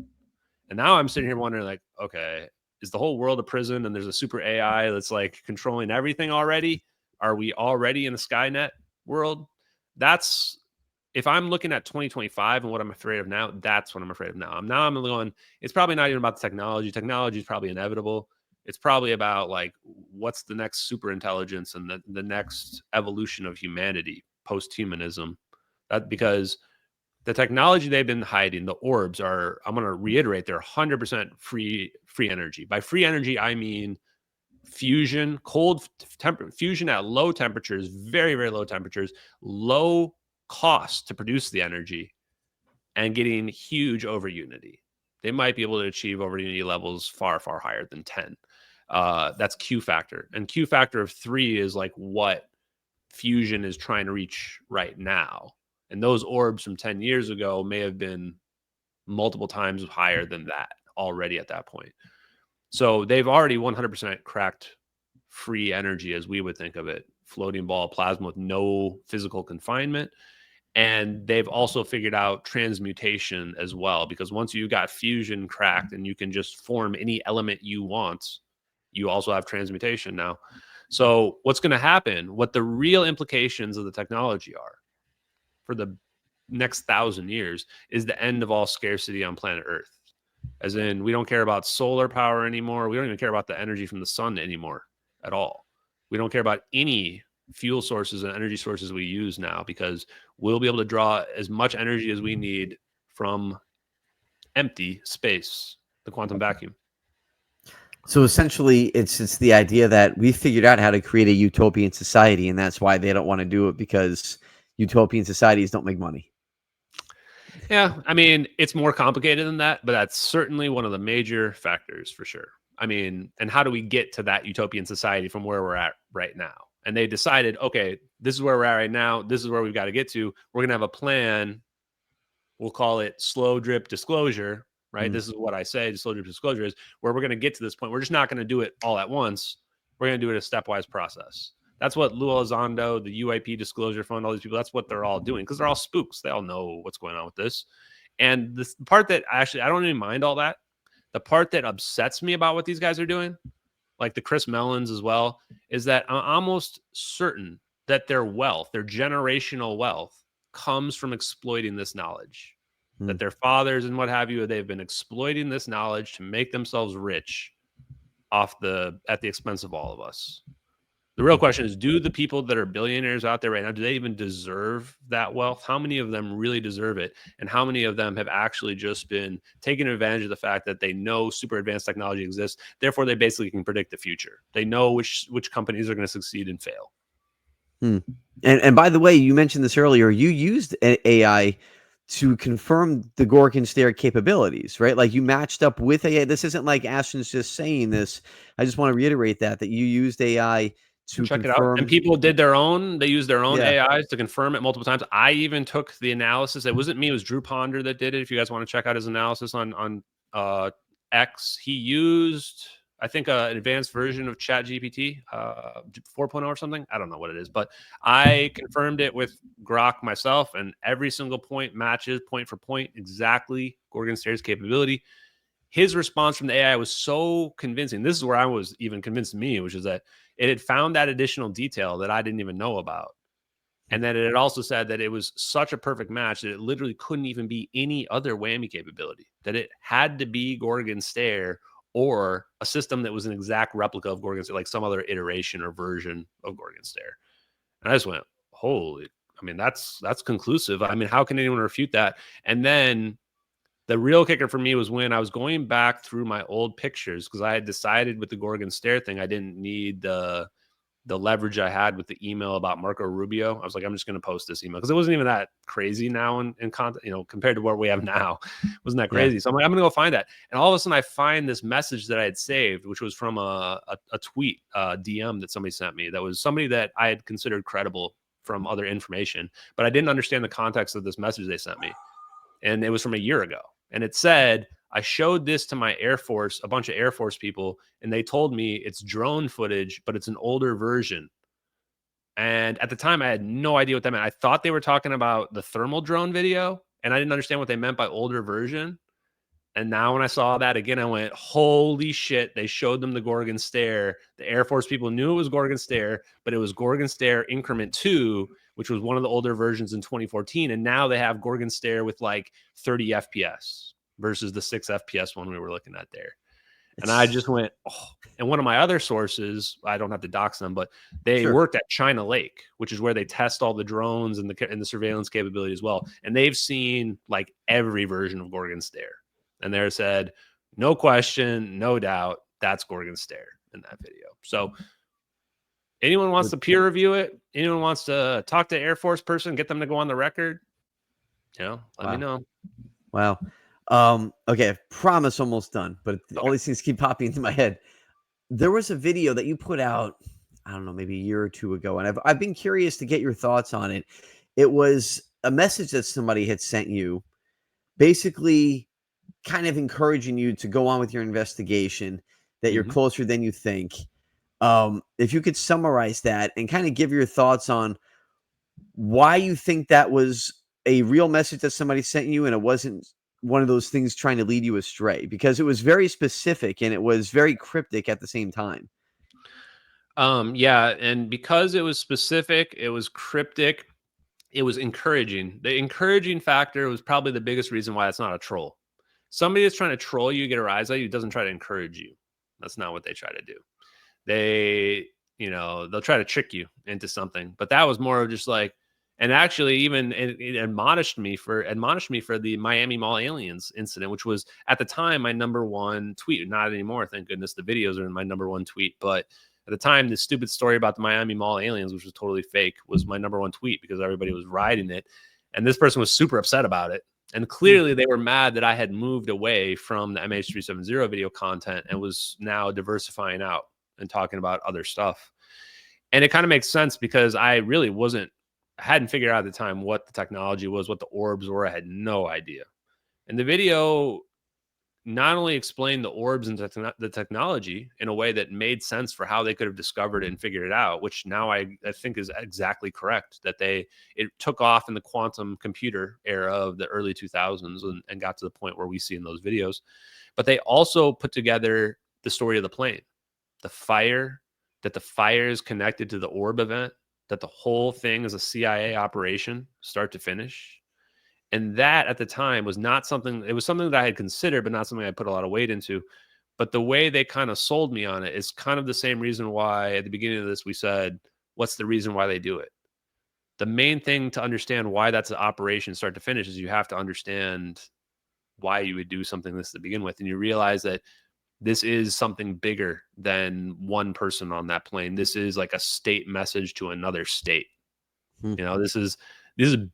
And now I'm sitting here wondering, like, okay, is the whole world a prison and there's a super AI that's like controlling everything already? Are we already in a Skynet world? That's if I'm looking at 2025 and what I'm afraid of now, that's what I'm afraid of now. I'm going, it's probably not even about the technology. Technology is probably inevitable. It's probably about like what's the next super intelligence and the next evolution of humanity, post-humanism. That because the technology they've been hiding, the orbs are, I'm going to reiterate, they're 100% free energy. By free energy, I mean fusion, fusion at low temperatures, very, very low temperatures, low cost to produce the energy, and getting huge over unity. They might be able to achieve over unity levels far, far higher than 10. That's Q factor. And Q factor of 3 is like what fusion is trying to reach right now. And those orbs from 10 years ago may have been multiple times higher than that already at that point. So they've already 100% cracked free energy as we would think of it, floating ball plasma with no physical confinement. And they've also figured out transmutation as well, because once you got fusion cracked and you can just form any element you want, you also have transmutation now. So what's going to happen, what the real implications of the technology are for the next 1,000 years is the end of all scarcity on planet Earth. As in, we don't care about solar power anymore. We don't even care about the energy from the sun anymore at all. We don't care about any fuel sources and energy sources we use now, because we'll be able to draw as much energy as we need from empty space, the quantum vacuum. So essentially, it's the idea that we figured out how to create a utopian society, and that's why they don't want to do it, because utopian societies don't make money. Yeah, I mean, it's more complicated than that, but that's certainly one of the major factors for sure. I mean, and how do we get to that utopian society from where we're at right now? And they decided, okay, this is where we're at right now. This is where we've got to get to. We're going to have a plan. We'll call it slow drip disclosure, right? This is what I say. The slow drip disclosure is where we're going to get to this point. We're just not going to do it all at once. We're going to do it a stepwise process. That's what Lou Elizondo, the UAP Disclosure Fund, all these people, that's what they're all doing, because they're all spooks. They all know what's going on with this. And the part that I don't even mind all that. The part that upsets me about what these guys are doing, like the Chris Mellons as well, is that I'm almost certain that their wealth, their generational wealth, comes from exploiting this knowledge. That their fathers and what have you, they've been exploiting this knowledge to make themselves rich at the expense of all of us. The real question is, do the people that are billionaires out there right now, do they even deserve that wealth? How many of them really deserve it? And how many of them have actually just been taking advantage of the fact that they know super advanced technology exists? Therefore, they basically can predict the future. They know which companies are going to succeed and fail. And by the way, you mentioned this earlier. You used AI to confirm the Gorgon Stare capabilities, right? Like you matched up with AI. This isn't like Ashton's just saying this. I just want to reiterate that you used AI to check confirm. it out. And people did they used their own AIs to confirm it multiple times. I even took the analysis. It wasn't me, it was Drew Ponder that did it. If you guys want to check out his analysis on X, he used, I think an advanced version of ChatGPT, 4.0 or something. I don't know what it is, but I confirmed it with Grok myself, and every single point matches point for point exactly Gorgon Stare's capability. His response from the AI was so convincing. This is where I was even convinced me, which is that it had found that additional detail that I didn't even know about. And then it had also said that it was such a perfect match that it literally couldn't even be any other whammy capability, that it had to be Gorgon Stare or a system that was an exact replica of Gorgon Stare, like some other iteration or version of Gorgon Stare. And I just went, holy, I mean, that's conclusive. I mean, how can anyone refute that? And then the real kicker for me was when I was going back through my old pictures, because I had decided with the Gorgon Stare thing, I didn't need the leverage I had with the email about Marco Rubio. I was like, I'm just going to post this email because it wasn't even that crazy now in content, compared to what we have now. It wasn't that crazy. So I'm like, I'm going to go find that. And all of a sudden I find this message that I had saved, which was from a tweet, DM that somebody sent me. That was somebody that I had considered credible from other information, but I didn't understand the context of this message they sent me. And it was from a year ago. And it said, I showed this to my Air Force, a bunch of Air Force people, and they told me it's drone footage, but it's an older version. And at the time, I had no idea what that meant. I thought they were talking about the thermal drone video, and I didn't understand what they meant by older version. And now when I saw that again, I went, holy shit, they showed them the Gorgon Stare. The Air Force people knew it was Gorgon Stare, but it was Gorgon Stare Increment 2, which was one of the older versions in 2014. And now they have Gorgon Stare with like 30 FPS versus the 6 FPS one we were looking at there. And I just went, oh. And one of my other sources, I don't have to dox them, but they worked at China Lake, which is where they test all the drones and the surveillance capability as well. And they've seen like every version of Gorgon Stare. And they said, no question, no doubt, that's Gorgon Stare in that video. So anyone wants to peer review it, anyone wants to talk to Air Force person, get them to go on the record, let me know. Wow. Okay, I promise almost done, but all these things keep popping into my head. There was a video that you put out, I don't know, maybe a year or two ago, and I've been curious to get your thoughts on it. It was a message that somebody had sent you, basically kind of encouraging you to go on with your investigation, that you're closer than you think. If you could summarize that and kind of give your thoughts on why you think that was a real message that somebody sent you and it wasn't one of those things trying to lead you astray, because it was very specific and it was very cryptic at the same time. Yeah, and because it was specific, it was cryptic, it was encouraging. The encouraging factor was probably the biggest reason why it's not a troll. Somebody that's trying to troll you, get a rise out of you, doesn't try to encourage you. That's not what they try to do. They'll try to trick you into something. But that was more of just like, and actually even it admonished me for the Miami Mall aliens incident, which was at the time my number one tweet. Not anymore, thank goodness. The videos are in my number one tweet. But at the time, this stupid story about the Miami Mall aliens, which was totally fake, was my number one tweet because everybody was riding it. And this person was super upset about it. And clearly they were mad that I had moved away from the MH370 video content and was now diversifying out and talking about other stuff. And it kind of makes sense because I really hadn't figured out at the time what the technology was, what the orbs were. I had no idea. And the video not only explained the orbs and the technology in a way that made sense for how they could have discovered it and figured it out, which now I think is exactly correct, that it took off in the quantum computer era of the early 2000s and got to the point where we see in those videos. But they also put together the story of the plane, the fire is connected to the orb event, that the whole thing is a CIA operation, start to finish. And that at the time was not something, it was something that I had considered, but not something I put a lot of weight into. But the way they kind of sold me on it is kind of the same reason why at the beginning of this, we said, what's the reason why they do it? The main thing to understand why that's an operation start to finish is you have to understand why you would do something this to begin with. And you realize that this is something bigger than one person on that plane. This is like a state message to another state. This is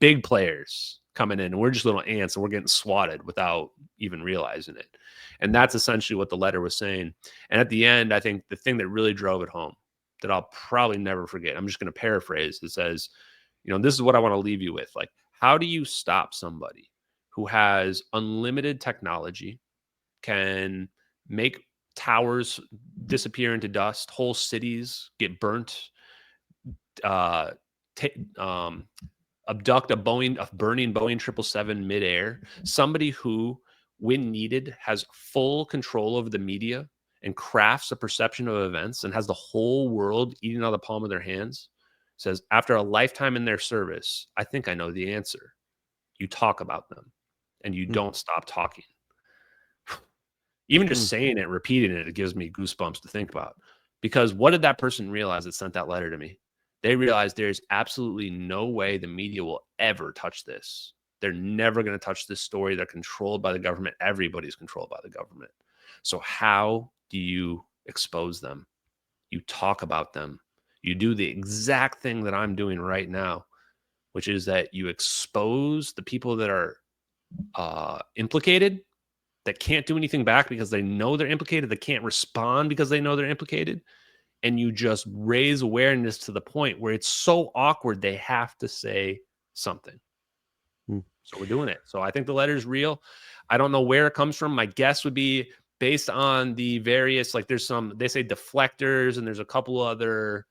big players coming in, and we're just little ants and we're getting swatted without even realizing it. And that's essentially what the letter was saying. And at the end, I think the thing that really drove it home that I'll probably never forget, I'm just going to paraphrase, it says, this is what I want to leave you with. Like, how do you stop somebody who has unlimited technology, can make towers disappear into dust, whole cities get burnt, abduct a burning Boeing 777 midair. Somebody who, when needed, has full control over the media and crafts a perception of events and has the whole world eating out of the palm of their hands, says, after a lifetime in their service, I think I know the answer. You talk about them and you don't stop talking. Even just saying it, repeating it, it gives me goosebumps to think about. Because what did that person realize that sent that letter to me? They realized there's absolutely no way the media will ever touch this. They're never going to touch this story. They're controlled by the government. Everybody's controlled by the government. So how do you expose them? You talk about them. You do the exact thing that I'm doing right now, which is that you expose the people that are implicated, that can't do anything back because they know they're implicated. They can't respond because they know they're implicated. And you just raise awareness to the point where it's so awkward they have to say something. So we're doing it. So I think the letter is real. I don't know where it comes from. My guess would be based on the various, like there's some, they say deflectors, and there's a couple other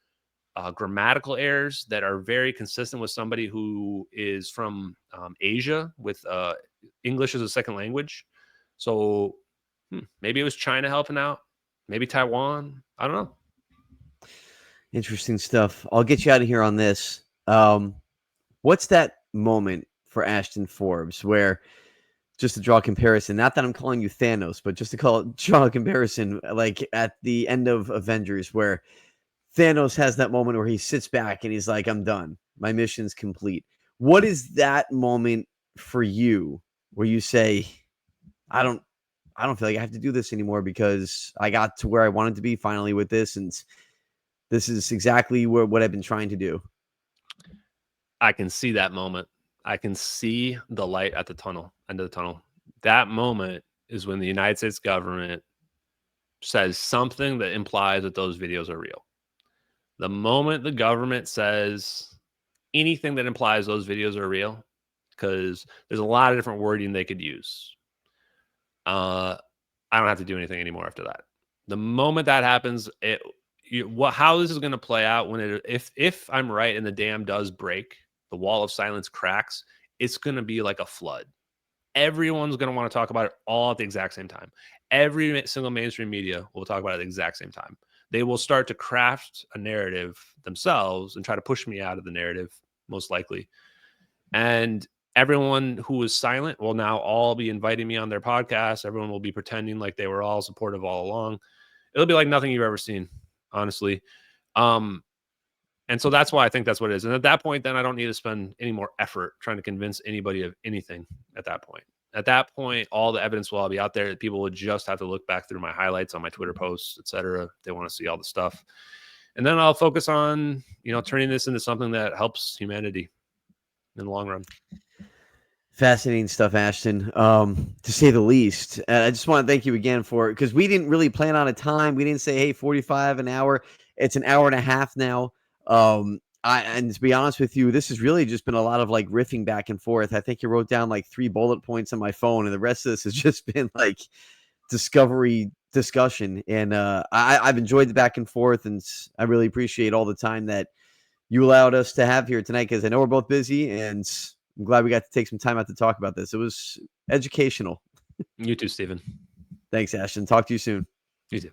grammatical errors that are very consistent with somebody who is from Asia with English as a second language. So maybe it was China helping out, maybe Taiwan. I don't know. Interesting stuff. I'll get you out of here on this. What's that moment for Ashton Forbes where, just to draw a comparison, not that I'm calling you Thanos, but just to draw a comparison, like at the end of Avengers, where Thanos has that moment where he sits back and he's like, I'm done. My mission's complete. What is that moment for you where you say, I don't feel like I have to do this anymore because I got to where I wanted to be finally with this, and this is exactly what I've been trying to do? I can see that moment. I can see the light at the end of the tunnel. That moment is when the United States government says something that implies that those videos are real. The moment the government says anything that implies those videos are real, because there's a lot of different wording they could use. I don't have to do anything anymore after that. The moment that happens, how this is going to play out when if I'm right and the dam does break, the wall of silence cracks, it's going to be like a flood. Everyone's going to want to talk about it all at the exact same time. Every single mainstream media will talk about it at the exact same time. They will start to craft a narrative themselves and try to push me out of the narrative, most likely. And everyone who was silent will now all be inviting me on their podcast. Everyone will be pretending like they were all supportive all along. It'll be like nothing you've ever seen, honestly. And so that's why I think that's what it is. And at that point, then I don't need to spend any more effort trying to convince anybody of anything at that point. At that point, all the evidence will all be out there. People will just have to look back through my highlights on my Twitter posts, etc. If they want to see all the stuff. And then I'll focus on, turning this into something that helps humanity in the long run. Fascinating stuff, Ashton, to say the least. I just want to thank you again for it, because we didn't really plan on a time. We didn't say, hey, 45 an hour. It's an hour and a half now. And to be honest with you, this has really just been a lot of like riffing back and forth. I think you wrote down like 3 bullet points on my phone, and the rest of this has just been like discovery discussion. And I've enjoyed the back and forth, and I really appreciate all the time that you allowed us to have here tonight, because I know we're both busy, and I'm glad we got to take some time out to talk about this. It was educational. You too, Stephen. Thanks, Ashton. Talk to you soon. You too.